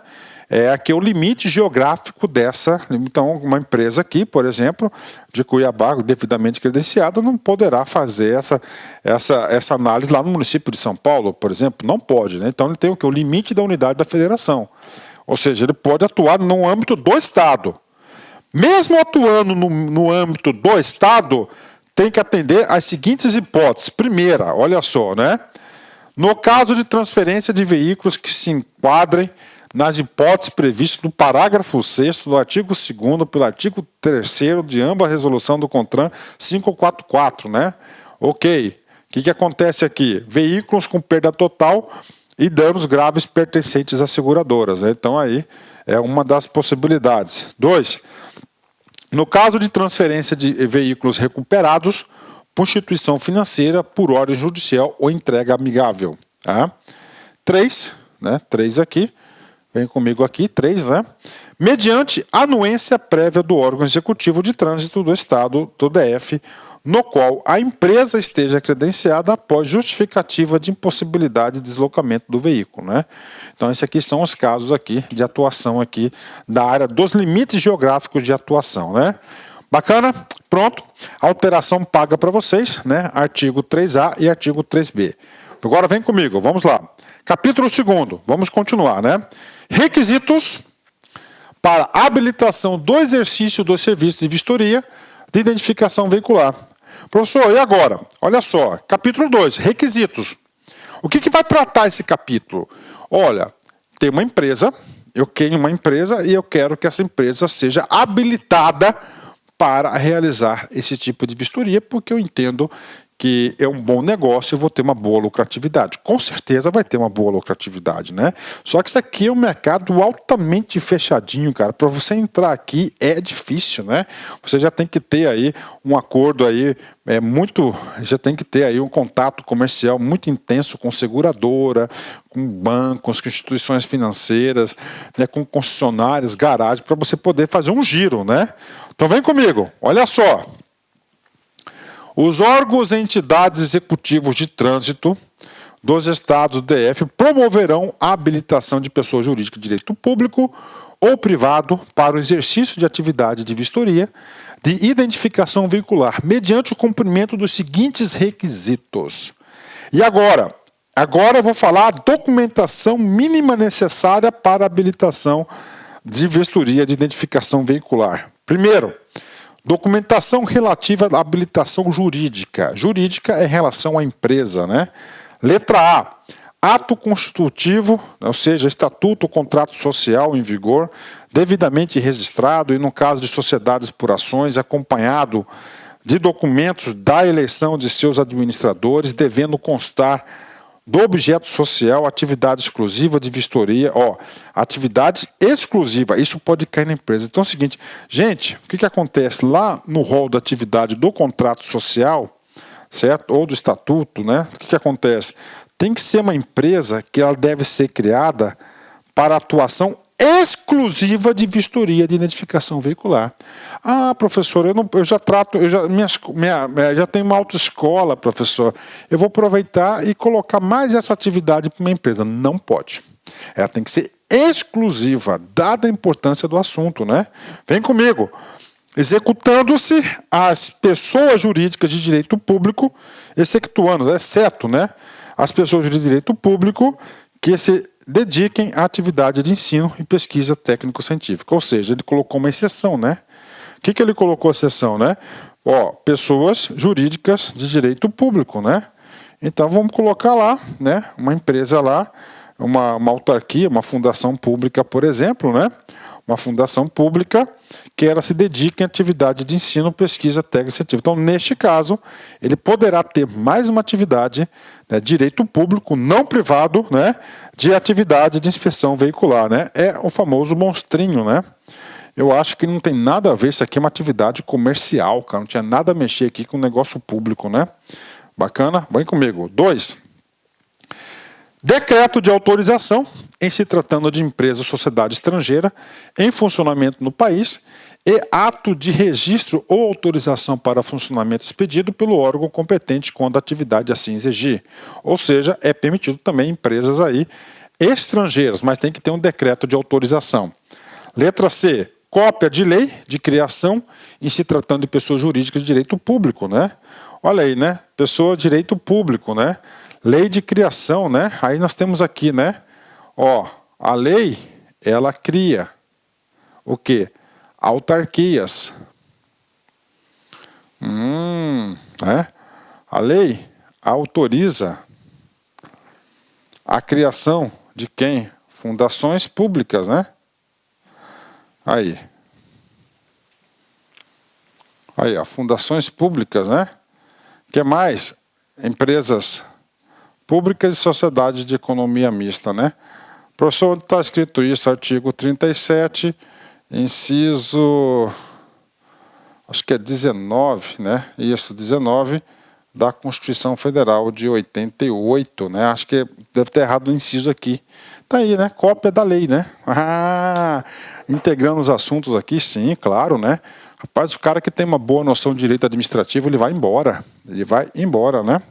É aqui o limite geográfico dessa. Então, uma empresa aqui, por exemplo, de Cuiabá, devidamente credenciada, não poderá fazer essa análise lá no município de São Paulo, por exemplo, não pode, né? Então ele tem o que? O limite da unidade da federação. Ou seja, ele pode atuar no âmbito do Estado. Mesmo atuando no âmbito do Estado, tem que atender às seguintes hipóteses. Primeira, olha só, né? No caso de transferência de veículos que se enquadrem nas hipóteses previstas no parágrafo 6º do artigo 2º pelo artigo 3º de ambas resolução do CONTRAN 544, né? Ok. O que acontece aqui? Veículos com perda total e danos graves pertencentes às seguradoras, né? Então aí é uma das possibilidades. 2. No caso de transferência de veículos recuperados por instituição financeira por ordem judicial ou entrega amigável. Tá? 3, né? 3 aqui. Vem comigo aqui, 3, né? Mediante anuência prévia do órgão executivo de trânsito do Estado, do DF, no qual a empresa esteja credenciada após justificativa de impossibilidade de deslocamento do veículo, né? Então, esses aqui são os casos aqui de atuação aqui da área dos limites geográficos de atuação, né? Bacana? Pronto. Alteração paga para vocês, né? Artigo 3A e artigo 3B. Agora vem comigo, vamos lá. Capítulo 2º, vamos continuar, né? Requisitos para habilitação do exercício do serviço de vistoria de identificação veicular. Professor, e agora? Olha só, capítulo 2, requisitos. O que vai tratar esse capítulo? Olha, tem uma empresa, eu tenho uma empresa e eu quero que essa empresa seja habilitada para realizar esse tipo de vistoria, porque eu entendo que é um bom negócio e vou ter uma boa lucratividade. Com certeza vai ter uma boa lucratividade, né? Só que isso aqui é um mercado altamente fechadinho, cara. Para você entrar aqui é difícil, né? Você já tem que ter aí um acordo aí, já tem que ter aí um contato comercial muito intenso com seguradora, com bancos, com instituições financeiras, né, com concessionárias, garagens, para você poder fazer um giro, né? Então vem comigo, olha só. Os órgãos e entidades executivos de trânsito dos estados do DF promoverão a habilitação de pessoa jurídica de direito público ou privado para o exercício de atividade de vistoria de identificação veicular, mediante o cumprimento dos seguintes requisitos. E agora eu vou falar a documentação mínima necessária para a habilitação de vistoria de identificação veicular. Primeiro, documentação relativa à habilitação jurídica. Jurídica é em relação à empresa, né? Letra A. Ato constitutivo, ou seja, estatuto ou contrato social em vigor, devidamente registrado e, no caso de sociedades por ações, acompanhado de documentos da eleição de seus administradores, devendo constar do objeto social, atividade exclusiva de vistoria, atividade exclusiva, isso pode cair na empresa. Então é o seguinte, gente, o que acontece? Lá no rol da atividade do contrato social, certo? Ou do estatuto, né? O que acontece? Tem que ser uma empresa que ela deve ser criada para atuação exclusiva de vistoria de identificação veicular. Ah, professor, já tenho uma autoescola, professor. Eu vou aproveitar e colocar mais essa atividade para uma empresa. Não pode. Ela tem que ser exclusiva, dada a importância do assunto, né? Vem comigo. Executando-se as pessoas jurídicas de direito público, exceto, né, as pessoas jurídicas de direito público que se dediquem à atividade de ensino e pesquisa técnico-científica. Ou seja, ele colocou uma exceção, né? O que ele colocou a exceção, né? Pessoas jurídicas de direito público, né? Então vamos colocar lá, né? Uma empresa lá, uma autarquia, uma fundação pública, por exemplo, né? Uma fundação pública que ela se dedica em atividade de ensino, pesquisa técnico-científica. Então, neste caso, ele poderá ter mais uma atividade, né, direito público, não privado, né, de atividade de inspeção veicular, né? É o famoso monstrinho, né? Eu acho que não tem nada a ver, isso aqui é uma atividade comercial, cara, não tinha nada a mexer aqui com o negócio público, né? Bacana? Vem comigo. 2. Decreto de autorização, em se tratando de empresa ou sociedade estrangeira, em funcionamento no país, e ato de registro ou autorização para funcionamento expedido pelo órgão competente quando a atividade assim exigir. Ou seja, é permitido também empresas aí estrangeiras, mas tem que ter um decreto de autorização. Letra C. Cópia de lei de criação, em se tratando de pessoa jurídica de direito público, né? Olha aí, né? Pessoa de direito público, né? Lei de criação, né? Aí nós temos aqui, né? A lei, ela cria o quê? Autarquias. Né? A lei autoriza a criação de quem? fundações públicas, né? Aí, ó, fundações públicas, né? Que mais? Empresas públicas e sociedades de economia mista, né? Professor, está escrito isso, artigo 37, inciso, acho que é 19, né? Isso, 19 da Constituição Federal de 88, né? Acho que deve ter errado o inciso aqui. Tá aí, né? Cópia da lei, né? Ah, integrando os assuntos aqui, sim, claro, né? Rapaz, o cara que tem uma boa noção de direito administrativo, ele vai embora. Ele vai embora, né?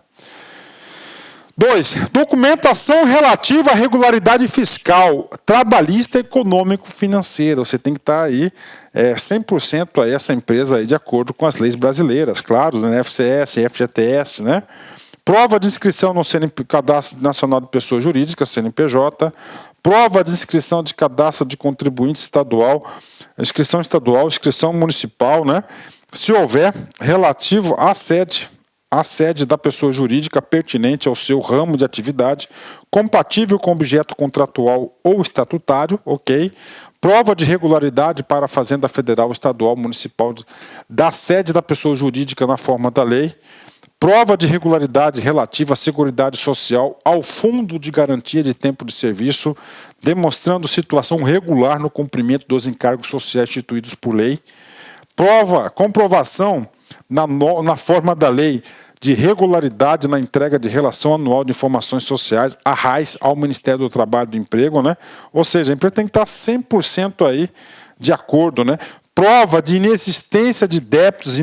2. Documentação relativa à regularidade fiscal, trabalhista, econômico, financeira. Você tem que estar aí 100% aí essa empresa aí de acordo com as leis brasileiras, claro, né? FCS, FGTS, né? Prova de inscrição no Cadastro Nacional de Pessoa Jurídica, CNPJ. Prova de inscrição de cadastro de contribuinte estadual, inscrição municipal, né? Se houver, relativo à sede da pessoa jurídica pertinente ao seu ramo de atividade, compatível com objeto contratual ou estatutário, ok? Prova de regularidade para a Fazenda Federal, Estadual, Municipal da sede da pessoa jurídica na forma da lei. Prova de regularidade relativa à Seguridade Social ao Fundo de Garantia de Tempo de Serviço, demonstrando situação regular no cumprimento dos encargos sociais instituídos por lei. Comprovação na forma da lei de regularidade na entrega de relação anual de informações sociais, a RAIS, ao Ministério do Trabalho e do Emprego, né? Ou seja, a empresa tem que estar 100% aí de acordo, né? Prova de inexistência de débitos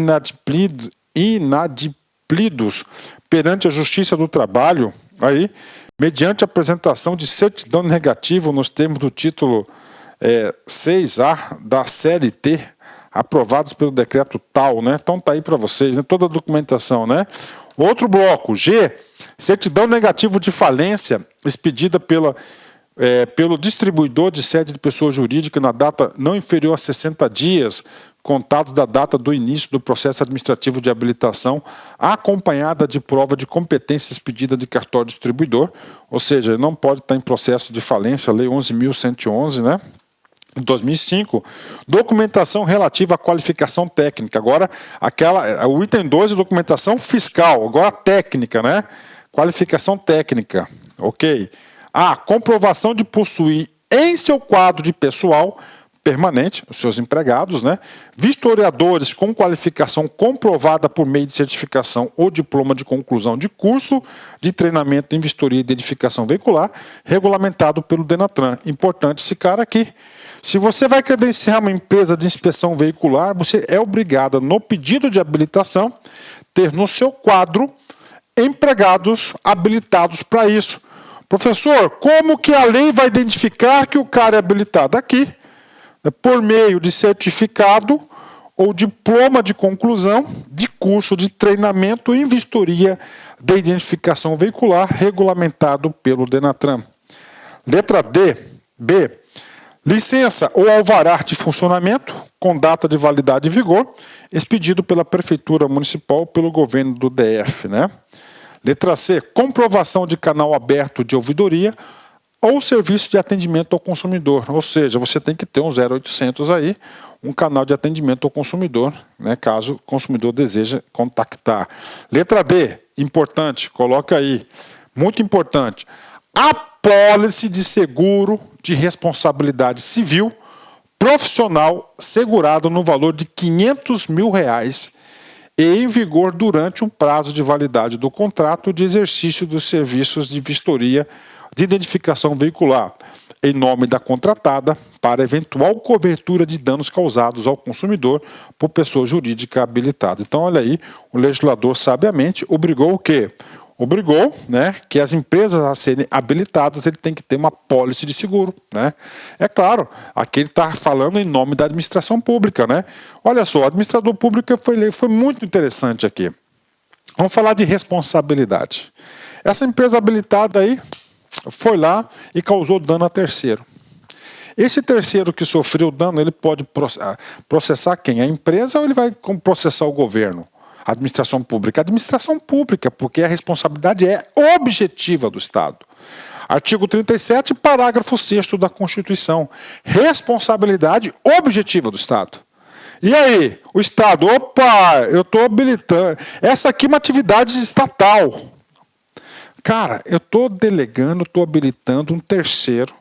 inadimplidos perante a Justiça do Trabalho, aí, mediante apresentação de certidão negativa nos termos do título 6A da CLT, aprovados pelo decreto tal, né? Então tá aí para vocês, né? Toda a documentação, né? Outro bloco, G, certidão negativa de falência expedida pelo distribuidor de sede de pessoa jurídica na data não inferior a 60 dias, contados da data do início do processo administrativo de habilitação, acompanhada de prova de competência expedida de cartório distribuidor, ou seja, ele não pode estar em processo de falência, Lei 11.111, né? 2005, documentação relativa à qualificação técnica. Agora, o item 2 é documentação fiscal, agora técnica, né? Qualificação técnica, ok. A comprovação de possuir em seu quadro de pessoal permanente, os seus empregados, né? Vistoriadores com qualificação comprovada por meio de certificação ou diploma de conclusão de curso de treinamento em vistoria e identificação veicular, regulamentado pelo Denatran. Importante esse cara aqui. Se você vai credenciar uma empresa de inspeção veicular, você é obrigado, no pedido de habilitação, ter no seu quadro empregados habilitados para isso. Professor, como que a lei vai identificar que o cara é habilitado? Aqui, por meio de certificado ou diploma de conclusão de curso de treinamento em vistoria de identificação veicular, regulamentado pelo Denatran. Letra B. Licença ou alvará de funcionamento, com data de validade e vigor, expedido pela Prefeitura Municipal ou pelo governo do DF, né? Letra C, comprovação de canal aberto de ouvidoria ou serviço de atendimento ao consumidor. Ou seja, você tem que ter um 0800 aí, um canal de atendimento ao consumidor, né, caso o consumidor deseje contactar. Letra D, importante, coloca aí, muito importante. Apólice de seguro de responsabilidade civil profissional segurado no valor de R$500 mil e em vigor durante um prazo de validade do contrato de exercício dos serviços de vistoria de identificação veicular em nome da contratada para eventual cobertura de danos causados ao consumidor por pessoa jurídica habilitada. Então, olha aí, o legislador sabiamente obrigou o quê? Obrigou, né, que as empresas a serem habilitadas, ele tem que ter uma apólice de seguro, né? É claro, aqui ele está falando em nome da administração pública, né? Olha só, o administrador público foi muito interessante aqui. Vamos falar de responsabilidade. Essa empresa habilitada aí foi lá e causou dano a terceiro. Esse terceiro que sofreu dano, ele pode processar quem? A empresa ou ele vai processar o governo? A administração pública, porque a responsabilidade é objetiva do Estado. Artigo 37, parágrafo 6º da Constituição. Responsabilidade objetiva do Estado. E aí, o Estado, opa, eu estou habilitando. Essa aqui é uma atividade estatal. Cara, eu estou delegando, estou habilitando um terceiro,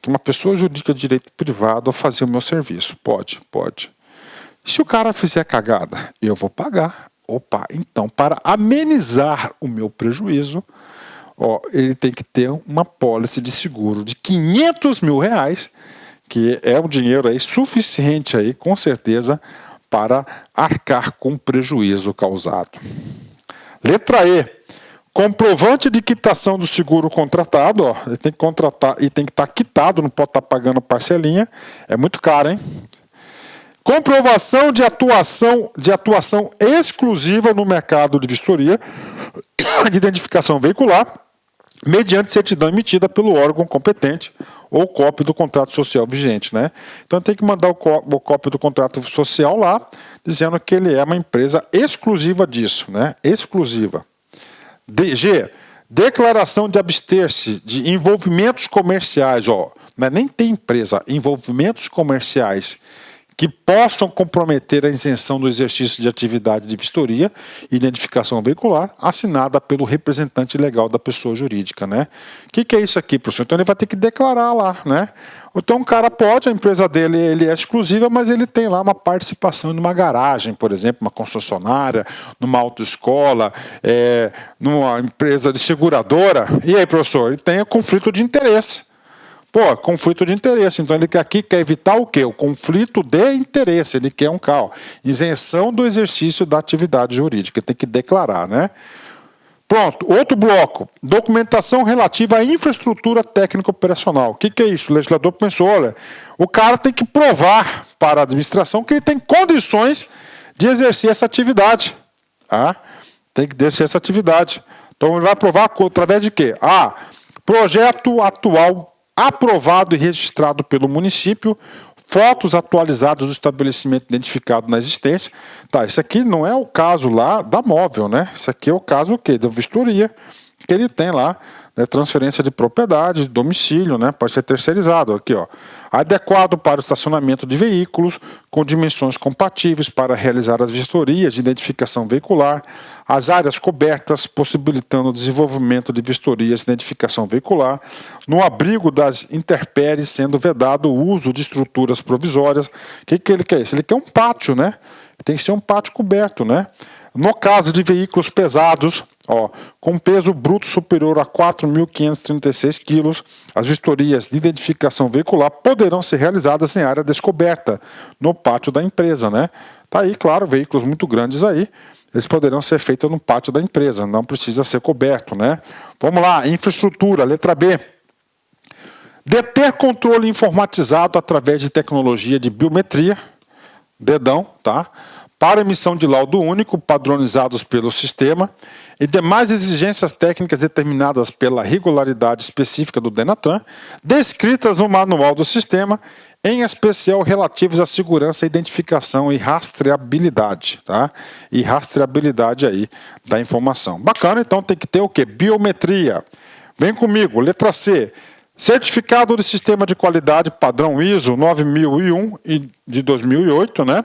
que é uma pessoa jurídica de direito privado, a fazer o meu serviço. Pode. Se o cara fizer cagada, eu vou pagar. Opa, então, para amenizar o meu prejuízo, ele tem que ter uma pólice de seguro de R$500 mil, que é um dinheiro aí suficiente, aí, com certeza, para arcar com o prejuízo causado. Letra E. Comprovante de quitação do seguro contratado, ele tem que contratar e tem que estar quitado, não pode estar pagando parcelinha, é muito caro, hein? Comprovação de atuação exclusiva no mercado de vistoria de identificação veicular, mediante certidão emitida pelo órgão competente ou cópia do contrato social vigente, né? Então tem que mandar o cópia do contrato social lá, dizendo que ele é uma empresa exclusiva disso, né? Exclusiva. G. Declaração de abster-se de envolvimentos comerciais, mas nem tem empresa, envolvimentos comerciais que possam comprometer a isenção do exercício de atividade de vistoria e identificação veicular, assinada pelo representante legal da pessoa jurídica, né? O que é isso aqui, professor? Então ele vai ter que declarar lá, né? Então um cara pode, a empresa dele ele é exclusiva, mas ele tem lá uma participação numa garagem, por exemplo, uma concessionária, numa autoescola, numa empresa de seguradora. E aí, professor? Ele tem conflito de interesse. Conflito de interesse. Então, ele aqui quer evitar o quê? O conflito de interesse. Ele quer isenção do exercício da atividade jurídica. Tem que declarar, né? Pronto. Outro bloco. Documentação relativa à infraestrutura técnica operacional. O que é isso? O legislador pensou, olha, o cara tem que provar para a administração que ele tem condições de exercer essa atividade. Tem que exercer essa atividade. Então, ele vai provar através de quê? Projeto atual aprovado e registrado pelo município, fotos atualizadas do estabelecimento identificado na existência. Isso aqui não é o caso lá da móvel, né? Isso aqui é o caso o quê? Da vistoria, que ele tem lá, né? Transferência de propriedade, de domicílio, né? Pode ser terceirizado. Aqui, adequado para o estacionamento de veículos, com dimensões compatíveis para realizar as vistorias de identificação veicular, as áreas cobertas, possibilitando o desenvolvimento de vistorias de identificação veicular, no abrigo das intempéries, sendo vedado o uso de estruturas provisórias. O que ele quer? Ele quer um pátio, né? Tem que ser um pátio coberto, né? No caso de veículos pesados, com peso bruto superior a 4.536 quilos, as vistorias de identificação veicular poderão ser realizadas em área descoberta, no pátio da empresa, né? Tá aí, claro, veículos muito grandes aí, eles poderão ser feitos no pátio da empresa, não precisa ser coberto, né? Vamos lá, infraestrutura, letra B. Deter controle informatizado através de tecnologia de biometria, dedão, tá? Para emissão de laudo único, padronizados pelo sistema, e demais exigências técnicas determinadas pela regularidade específica do DENATRAN, descritas no manual do sistema, em especial relativos à segurança, identificação e rastreabilidade, tá? E rastreabilidade aí da informação. Bacana, então tem que ter o quê? Biometria. Vem comigo, letra C. Certificado de Sistema de Qualidade padrão ISO 9001 de 2008, né?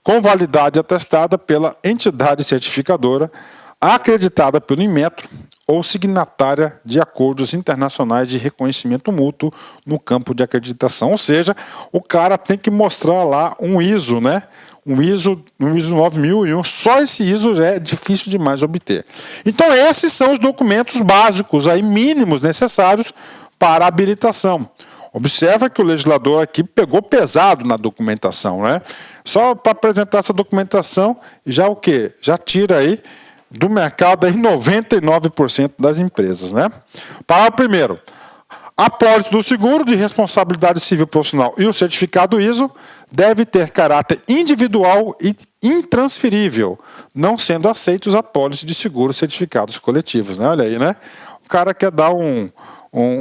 Com validade atestada pela entidade certificadora, acreditada pelo Inmetro ou signatária de acordos internacionais de reconhecimento mútuo no campo de acreditação. Ou seja, o cara tem que mostrar lá um ISO, né? Um ISO 9001. Só esse ISO já é difícil demais obter. Então, esses são os documentos básicos, aí, mínimos necessários para a habilitação. Observa que o legislador aqui pegou pesado na documentação, né? Só para apresentar essa documentação, já o quê? Já tira aí do mercado aí 99% das empresas, né? Parágrafo primeiro. A pólice do seguro de responsabilidade civil profissional e o certificado ISO deve ter caráter individual e intransferível, não sendo aceitos a pólice de seguro certificados coletivos, né? Olha aí, né? O cara quer dar um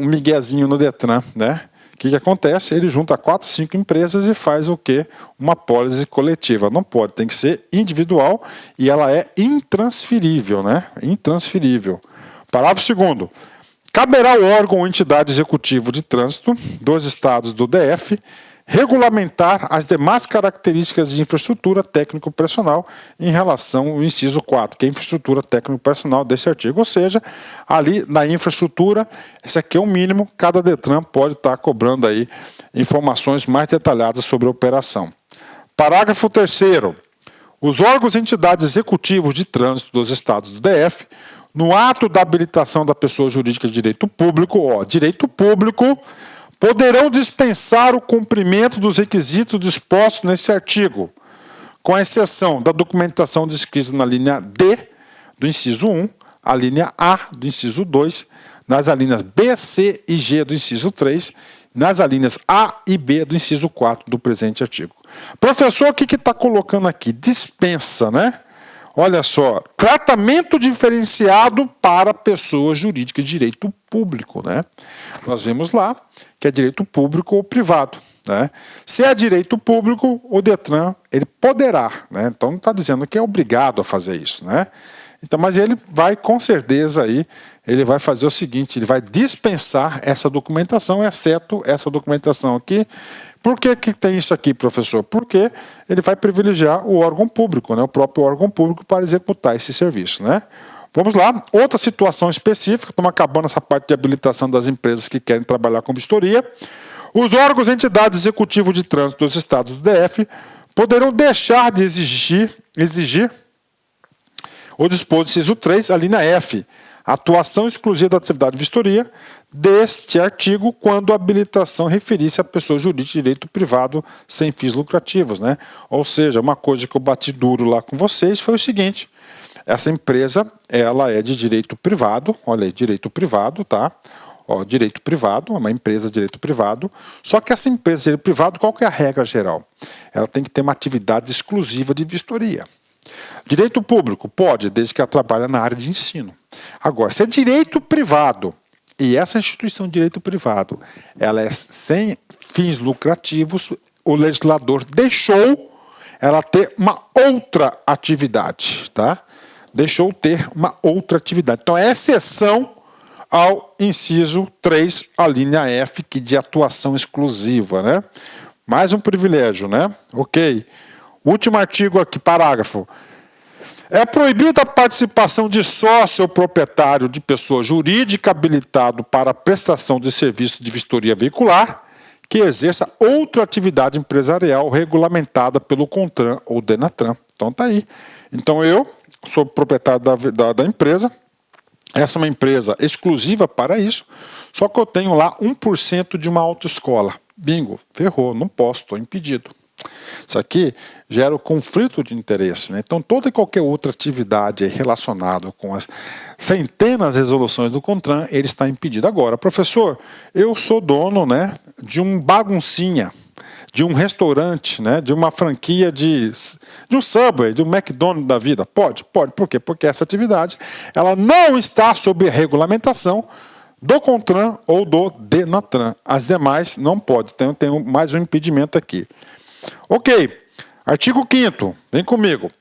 miguezinho no Detran, né? O que acontece? Ele junta 4, 5 empresas e faz o quê? Uma pólice coletiva. Não pode, tem que ser individual e ela é intransferível, né? Intransferível. Parágrafo 2º. caberá ao órgão ou entidade executivo de trânsito dos estados do DF regulamentar as demais características de infraestrutura técnico-operacional em relação ao inciso 4, que é a infraestrutura técnico-operacional desse artigo. Ou seja, ali na infraestrutura, esse aqui é o mínimo, cada DETRAN pode estar cobrando aí informações mais detalhadas sobre a operação. Parágrafo 3º. Os órgãos e entidades executivos de trânsito dos estados do DF, no ato da habilitação da pessoa jurídica de direito público, poderão dispensar o cumprimento dos requisitos dispostos nesse artigo, com exceção da documentação descrita na linha D do inciso 1, a linha A do inciso 2, nas alíneas B, C e G do inciso 3, nas alíneas A e B do inciso 4 do presente artigo. Professor, o que está colocando aqui? Dispensa, né? Olha só, tratamento diferenciado para pessoa jurídica de direito público, né? Nós vemos lá que é direito público ou privado, né? Se é direito público, o DETRAN ele poderá, né? Então não está dizendo que é obrigado a fazer isso, né? Então, mas ele vai com certeza aí, ele vai fazer o seguinte, ele vai dispensar essa documentação, exceto essa documentação aqui. Por que tem isso aqui, professor? Porque ele vai privilegiar o órgão público, né? O próprio órgão público para executar esse serviço, né? Vamos lá, outra situação específica, estamos acabando essa parte de habilitação das empresas que querem trabalhar com vistoria. Os órgãos e entidades executivos de trânsito dos estados do DF poderão deixar de exigir o disposto inciso 3, a linha F, atuação exclusiva da atividade de vistoria deste artigo quando a habilitação referir-se a pessoa jurídica de direito privado sem fins lucrativos, né? Ou seja, uma coisa que eu bati duro lá com vocês foi o seguinte: essa empresa, ela é de direito privado, olha aí, direito privado, tá? Ó, direito privado, é uma empresa de direito privado, só que essa empresa de direito privado, qual que é a regra geral? Ela tem que ter uma atividade exclusiva de vistoria. Direito público pode, desde que ela trabalhe na área de ensino. Agora, se é direito privado, e essa instituição de direito privado, ela é sem fins lucrativos, o legislador deixou ela ter uma outra atividade, tá? Deixou ter uma outra atividade. Então, é exceção ao inciso 3, a linha F, que de atuação exclusiva, né? Mais um privilégio, né? Ok. Último artigo aqui, parágrafo. É proibida a participação de sócio ou proprietário de pessoa jurídica habilitado para a prestação de serviço de vistoria veicular que exerça outra atividade empresarial regulamentada pelo CONTRAN ou DENATRAN. Então tá aí. Então eu sou proprietário da empresa, essa é uma empresa exclusiva para isso, só que eu tenho lá 1% de uma autoescola. Bingo, ferrou, não posso, estou impedido. Isso aqui gera o conflito de interesse, né? Então, toda e qualquer outra atividade relacionada com as centenas de resoluções do CONTRAN, ele está impedido. Agora, professor, eu sou dono, né, de um baguncinha, de um restaurante, né, de uma franquia de um Subway, de um McDonald's da vida. Pode. Por quê? Porque essa atividade ela não está sob regulamentação do CONTRAN ou do DENATRAN. As demais não pode. Então, eu tenho mais um impedimento aqui. Ok, artigo 5º, vem comigo.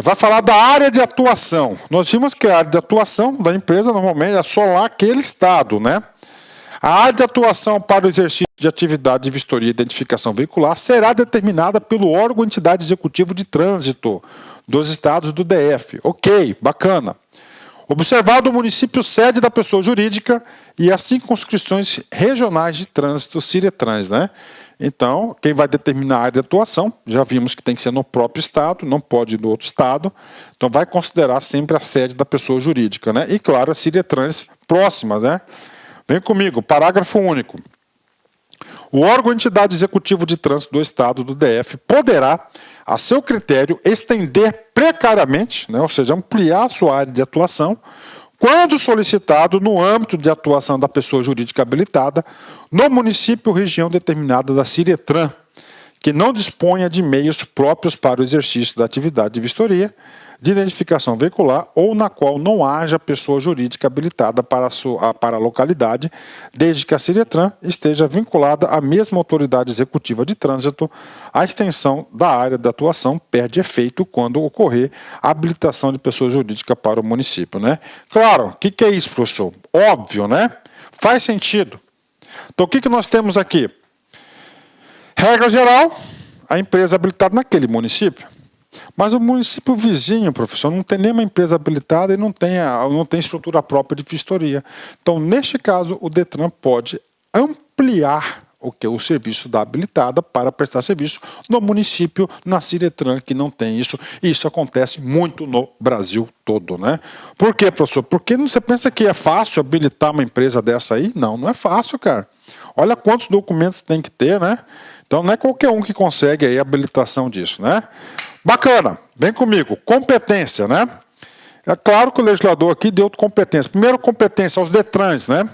Vai falar da área de atuação. Nós vimos que a área de atuação da empresa normalmente é só lá aquele estado, né? A área de atuação para o exercício de atividade de vistoria e identificação veicular será determinada pelo órgão ou entidade executivo de trânsito dos estados do DF. Ok, bacana. Observado o município sede da pessoa jurídica e as circunscrições regionais de trânsito, CIRETRANS, né? Então, quem vai determinar a área de atuação, já vimos que tem que ser no próprio estado, não pode ir no outro estado, então vai considerar sempre a sede da pessoa jurídica, né? E claro, as CIRETRANS próximas, né? Vem comigo, parágrafo único. O órgão ou entidade executivo de trânsito do estado do DF poderá, a seu critério, estender precariamente, né? Ou seja, ampliar a sua área de atuação, quando solicitado no âmbito de atuação da pessoa jurídica habilitada no município ou região determinada da CIRETRAN, que não disponha de meios próprios para o exercício da atividade de vistoria, de identificação veicular ou na qual não haja pessoa jurídica habilitada para a localidade, desde que a Ciretran esteja vinculada à mesma autoridade executiva de trânsito, a extensão da área de atuação perde efeito quando ocorrer a habilitação de pessoa jurídica para o município, né? Claro, o que é isso, professor? Óbvio, né? Faz sentido. Então, o que nós temos aqui? Regra geral, a empresa habilitada naquele município. Mas o município vizinho, professor, não tem nenhuma empresa habilitada e não tem estrutura própria de vistoria. Então, neste caso, o DETRAN pode ampliar o serviço da habilitada para prestar serviço no município, na Ciretran, que não tem isso. E isso acontece muito no Brasil todo, né? Por quê, professor? Porque você pensa que é fácil habilitar uma empresa dessa aí? Não, não é fácil, cara. Olha quantos documentos tem que ter, né? Então, não é qualquer um que consegue aí a habilitação disso, né? Bacana, vem comigo. Competência, né? É claro que o legislador aqui deu competência. Primeiro, competência aos DETRANs, né?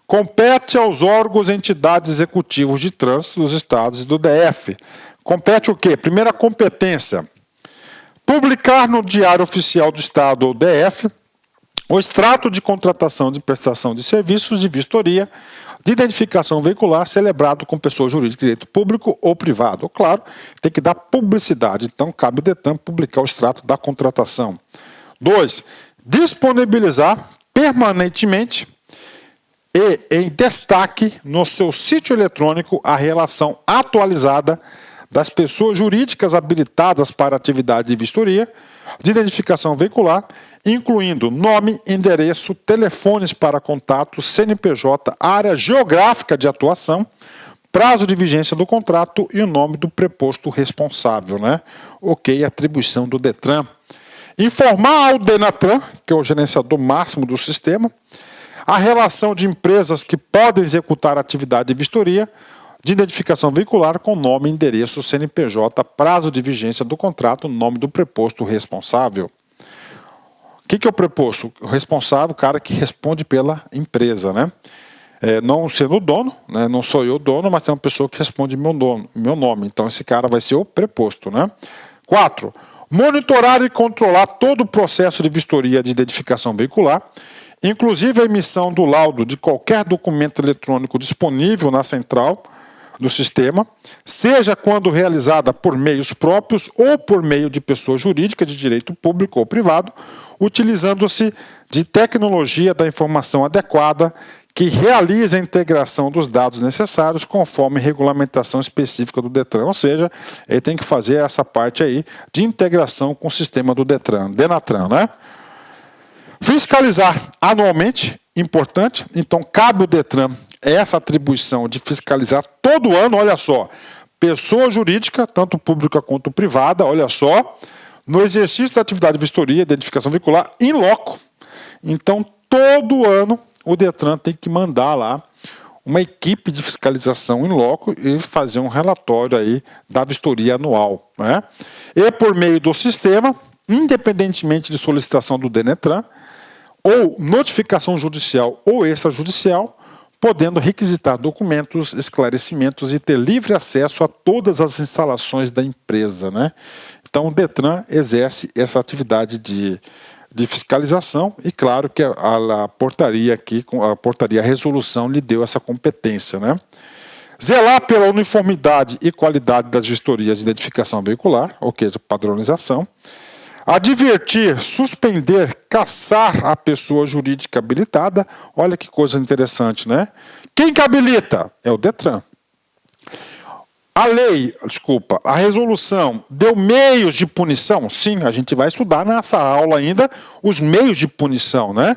Compete aos órgãos e entidades executivos de trânsito dos estados e do DF. Compete o quê? Primeira competência. Publicar no Diário Oficial do Estado ou DF o extrato de contratação de prestação de serviços de vistoria de identificação veicular celebrado com pessoa jurídica de direito público ou privado. Claro, tem que dar publicidade, então cabe ao DETRAN publicar o extrato da contratação. 2. Disponibilizar permanentemente e em destaque no seu sítio eletrônico a relação atualizada das pessoas jurídicas habilitadas para atividade de vistoria, de identificação veicular, incluindo nome, endereço, telefones para contato, CNPJ, área geográfica de atuação, prazo de vigência do contrato e o nome do preposto responsável, né? Ok, atribuição do DETRAN. Informar ao DENATRAN, que é o gerenciador máximo do sistema, a relação de empresas que podem executar atividade de vistoria, de identificação veicular com nome, endereço, CNPJ, prazo de vigência do contrato, nome do preposto responsável. O que é o preposto? O responsável, o cara que responde pela empresa, né? Não sendo o dono, né? Não sou eu o dono, mas tem uma pessoa que responde meu nome. Então, esse cara vai ser o preposto, né? 4. Monitorar e controlar todo o processo de vistoria de identificação veicular, inclusive a emissão do laudo de qualquer documento eletrônico disponível na central do sistema, seja quando realizada por meios próprios ou por meio de pessoa jurídica de direito público ou privado, utilizando-se de tecnologia da informação adequada que realize a integração dos dados necessários conforme regulamentação específica do DETRAN, ou seja, ele tem que fazer essa parte aí de integração com o sistema do DENATRAN, né? Fiscalizar anualmente, importante, então cabe ao DETRAN essa atribuição de fiscalizar todo ano, olha só, pessoa jurídica, tanto pública quanto privada, olha só, no exercício da atividade de vistoria, identificação veicular, in loco. Então, todo ano, o DETRAN tem que mandar lá uma equipe de fiscalização in loco e fazer um relatório aí da vistoria anual, né? E por meio do sistema, independentemente de solicitação do DENATRAN, ou notificação judicial ou extrajudicial, podendo requisitar documentos, esclarecimentos e ter livre acesso a todas as instalações da empresa, né? Então, o DETRAN exerce essa atividade de fiscalização e, claro, que a portaria aqui, a resolução lhe deu essa competência, né? Zelar pela uniformidade e qualidade das vistorias de identificação veicular, ok, padronização. Advertir, suspender, cassar a pessoa jurídica habilitada. Olha que coisa interessante, né? Quem que habilita? É o DETRAN. A resolução deu meios de punição? Sim, a gente vai estudar nessa aula ainda os meios de punição, né?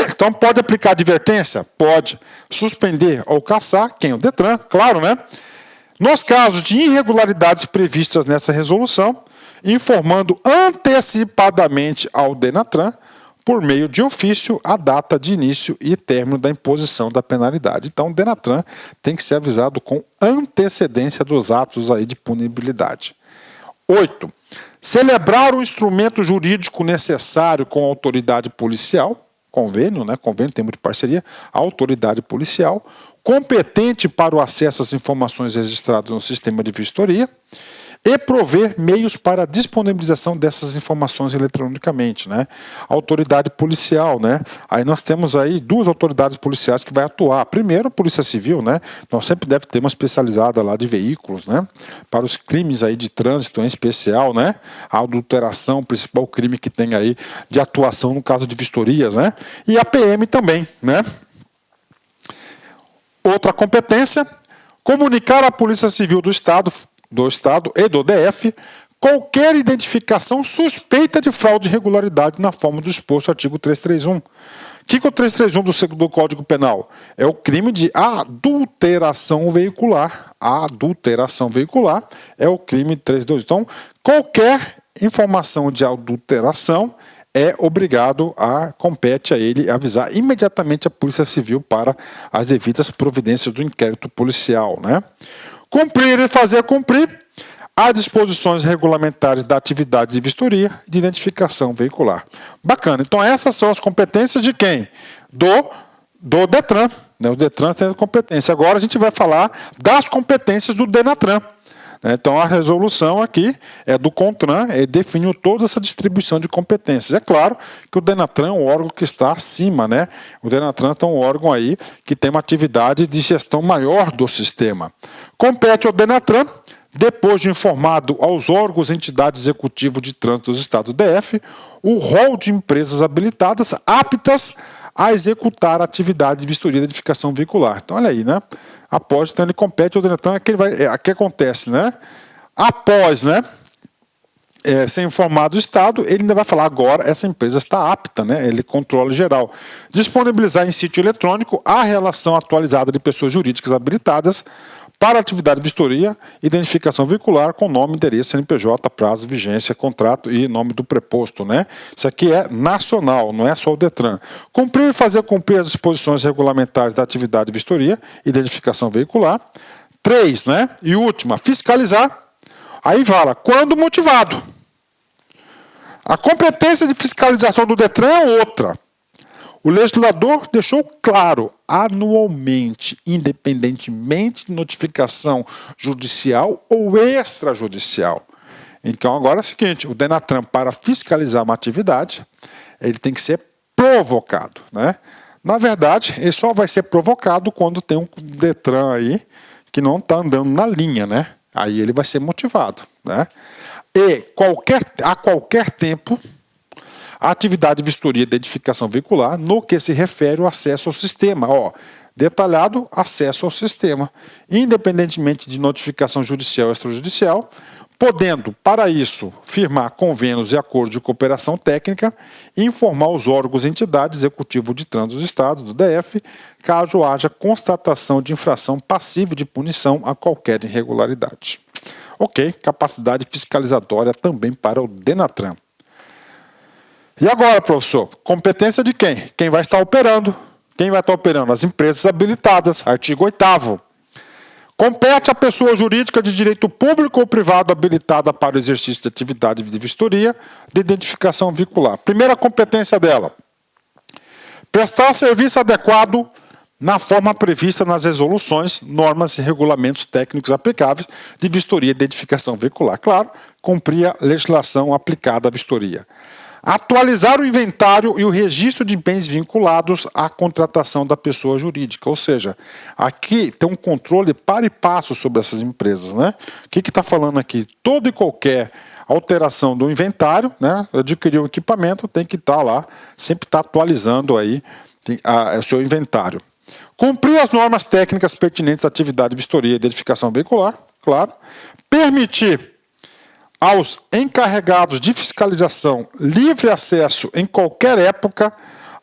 Então, pode aplicar advertência? Pode. Suspender ou cassar? Quem? O DETRAN, claro, né? Nos casos de irregularidades previstas nessa resolução, informando antecipadamente ao DENATRAN, por meio de ofício, a data de início e término da imposição da penalidade. Então, o DENATRAN tem que ser avisado com antecedência dos atos aí de punibilidade. 8. Celebrar o instrumento jurídico necessário com a autoridade policial, convênio, né? Convênio, termo de parceria, a autoridade policial, competente para o acesso às informações registradas no sistema de vistoria, e prover meios para a disponibilização dessas informações eletronicamente, né? Autoridade policial, né? Aí nós temos aí duas autoridades policiais que vai atuar. Primeiro, a Polícia Civil, né? Nós sempre deve ter uma especializada lá de veículos, né? Para os crimes aí de trânsito em especial, né? A adulteração, o principal crime que tem aí de atuação no caso de vistorias, né? E a PM também, né? Outra competência, comunicar à Polícia Civil do Estado e do DF qualquer identificação suspeita de fraude e irregularidade na forma do exposto ao artigo 331. O que é o 331 do Código Penal? É o crime de adulteração veicular. A adulteração veicular é o crime 332. Então, qualquer informação de adulteração compete a ele avisar imediatamente a Polícia Civil para as devidas providências do inquérito policial, né? Cumprir e fazer cumprir as disposições regulamentares da atividade de vistoria e de identificação veicular. Bacana. Então, essas são as competências de quem? Do DETRAN. Né? O DETRAN tem competência. Agora a gente vai falar das competências do DENATRAN. Então, a resolução aqui é do CONTRAN e definiu toda essa distribuição de competências. É claro que o DENATRAN é um órgão que está acima, né? O DENATRAN é um órgão aí que tem uma atividade de gestão maior do sistema. Compete ao DENATRAN, depois de informado aos órgãos e entidades executivas de trânsito dos estados do DF, o rol de empresas habilitadas aptas a executar a atividade de vistoria de identificação veicular. Então, olha aí, né? Após, então, ele compete ao DENATRAN, que acontece, né? Após, né? Ser informado o Estado, ele ainda vai falar agora, essa empresa está apta, né? Ele controla geral. Disponibilizar em sítio eletrônico a relação atualizada de pessoas jurídicas habilitadas para atividade de vistoria, identificação veicular com nome, endereço, CNPJ, prazo, vigência, contrato e nome do preposto, né? Isso aqui é nacional, não é só o DETRAN. Cumprir e fazer cumprir as disposições regulamentares da atividade de vistoria, identificação veicular. 3, né? E última, fiscalizar. Aí fala, quando motivado. A competência de fiscalização do DETRAN é outra. O legislador deixou claro, anualmente, independentemente de notificação judicial ou extrajudicial. Então, agora é o seguinte, o DENATRAN, para fiscalizar uma atividade, ele tem que ser provocado, né? Na verdade, ele só vai ser provocado quando tem um DETRAN aí que não está andando na linha, né? Aí ele vai ser motivado, né? E a qualquer tempo, a atividade de vistoria e identificação veicular no que se refere ao acesso ao sistema. Detalhado, acesso ao sistema, independentemente de notificação judicial ou extrajudicial, podendo, para isso, firmar convênios e acordos de cooperação técnica e informar os órgãos e entidades executivas de trânsito dos estados, do DF, caso haja constatação de infração passível de punição a qualquer irregularidade. Ok, capacidade fiscalizatória também para o DENATRAN. E agora, professor, competência de quem? Quem vai estar operando? Quem vai estar operando? As empresas habilitadas, artigo 8º. Compete à pessoa jurídica de direito público ou privado habilitada para o exercício de atividade de vistoria de identificação veicular. Primeira competência dela, prestar serviço adequado na forma prevista nas resoluções, normas e regulamentos técnicos aplicáveis de vistoria e identificação veicular. Claro, cumprir a legislação aplicada à vistoria. Atualizar o inventário e o registro de bens vinculados à contratação da pessoa jurídica. Ou seja, aqui tem um controle para e passo sobre essas empresas, né? O que está falando aqui? Toda e qualquer alteração do inventário, né? Adquirir um equipamento, tem que estar lá, sempre está atualizando aí o seu inventário. Cumprir as normas técnicas pertinentes à atividade de vistoria e identificação veicular, claro. Permitir aos encarregados de fiscalização livre acesso em qualquer época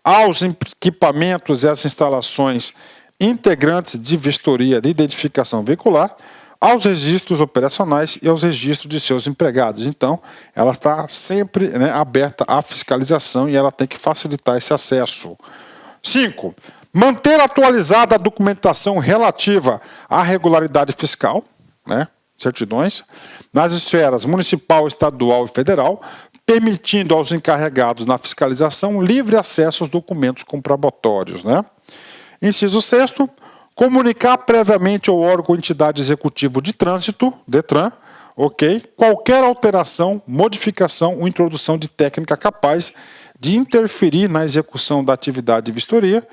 aos equipamentos e às instalações integrantes de vistoria de identificação veicular, aos registros operacionais e aos registros de seus empregados. Então, ela está sempre, né, aberta à fiscalização e ela tem que facilitar esse acesso. 5. Manter atualizada a documentação relativa à regularidade fiscal, né? certidões, nas esferas municipal, estadual e federal, permitindo aos encarregados na fiscalização livre acesso aos documentos comprobatórios, né? Inciso 6º, comunicar previamente ao órgão ou entidade executivo de trânsito, DETRAN, qualquer alteração, modificação ou introdução de técnica capaz de interferir na execução da atividade de vistoria,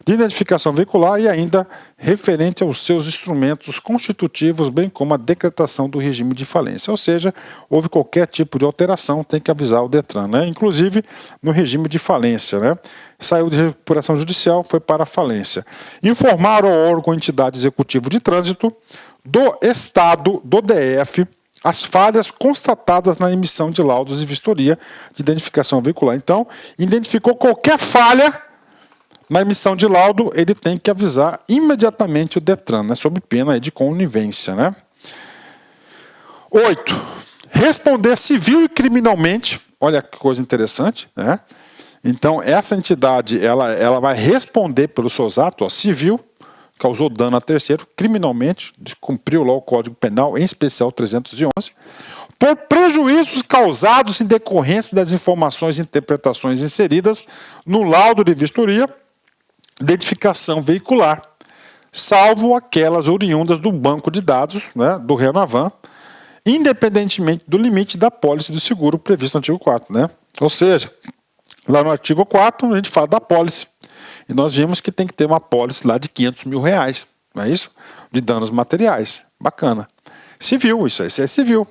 de identificação veicular e ainda referente aos seus instrumentos constitutivos, bem como a decretação do regime de falência. Ou seja, houve qualquer tipo de alteração, tem que avisar o DETRAN, né? Inclusive no regime de falência, né? Saiu de recuperação judicial, foi para a falência. Informar ao órgão ou entidade executivo de trânsito do Estado, do DF, as falhas constatadas na emissão de laudos de vistoria de identificação veicular. Então, identificou qualquer falha na emissão de laudo, ele tem que avisar imediatamente o DETRAN, né, sob pena de conivência, né? 8. Responder civil e criminalmente. Olha que coisa interessante, né? Então, essa entidade ela vai responder pelos seus atos, civil, causou dano a terceiro, criminalmente, descumpriu lá o Código Penal, em especial 311, por prejuízos causados em decorrência das informações e interpretações inseridas no laudo de vistoria, identificação veicular, salvo aquelas oriundas do banco de dados, né, do RENAVAN, independentemente do limite da pólice do seguro previsto no artigo 4º, né? Ou seja, lá no artigo 4º a gente fala da pólice, e nós vimos que tem que ter uma pólice lá de R$500 mil, não é isso? De danos materiais, bacana. Civil, isso é civil.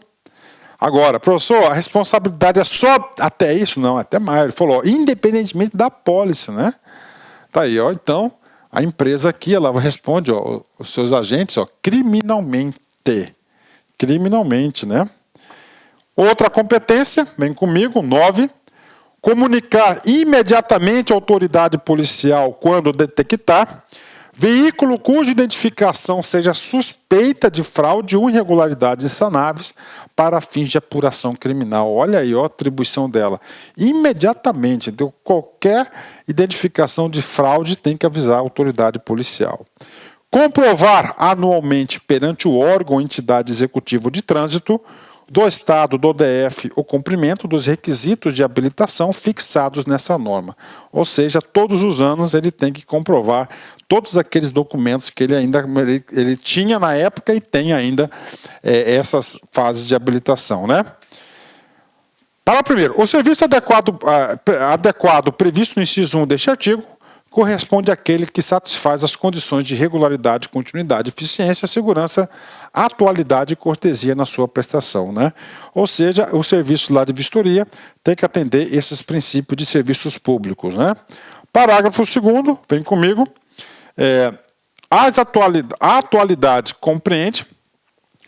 Agora, professor, a responsabilidade é só até isso? Não, até mais. Ele falou, independentemente da pólice, né? Tá aí, ó. Então, a empresa aqui, ela responde, ó, os seus agentes, ó, criminalmente. Criminalmente, né? Outra competência, vem comigo, 9. Comunicar imediatamente à autoridade policial quando detectar veículo cuja identificação seja suspeita de fraude ou irregularidades insanáveis para fins de apuração criminal. Olha aí, ó, a atribuição dela. Imediatamente, então, qualquer identificação de fraude tem que avisar a autoridade policial. Comprovar anualmente perante o órgão ou entidade executiva de trânsito do Estado, do DF, o cumprimento dos requisitos de habilitação fixados nessa norma. Ou seja, todos os anos ele tem que comprovar todos aqueles documentos que ele tinha na época e tem ainda essas fases de habilitação, né? Para primeiro, o serviço adequado previsto no inciso 1 deste artigo corresponde àquele que satisfaz as condições de regularidade, continuidade, eficiência, segurança, atualidade e cortesia na sua prestação, né? Ou seja, o serviço lá de vistoria tem que atender esses princípios de serviços públicos, né? Parágrafo 2º, vem comigo. A atualidade compreende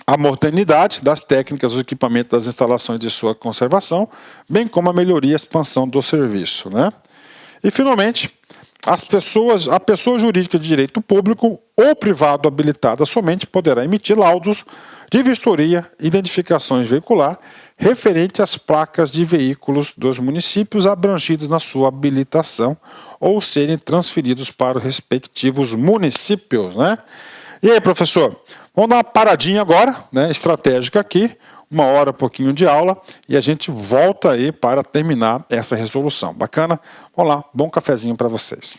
a modernidade das técnicas, dos equipamentos, das instalações de sua conservação, bem como a melhoria e expansão do serviço, né? E, finalmente, a pessoa jurídica de direito público ou privado habilitada somente poderá emitir laudos de vistoria e identificações veicular referente às placas de veículos dos municípios abrangidos na sua habilitação ou serem transferidos para os respectivos municípios, né? E aí, professor, vamos dar uma paradinha agora, né, estratégica aqui, 1 hora, pouquinho de aula, e a gente volta aí para terminar essa resolução. Bacana? Vamos lá, bom cafezinho para vocês.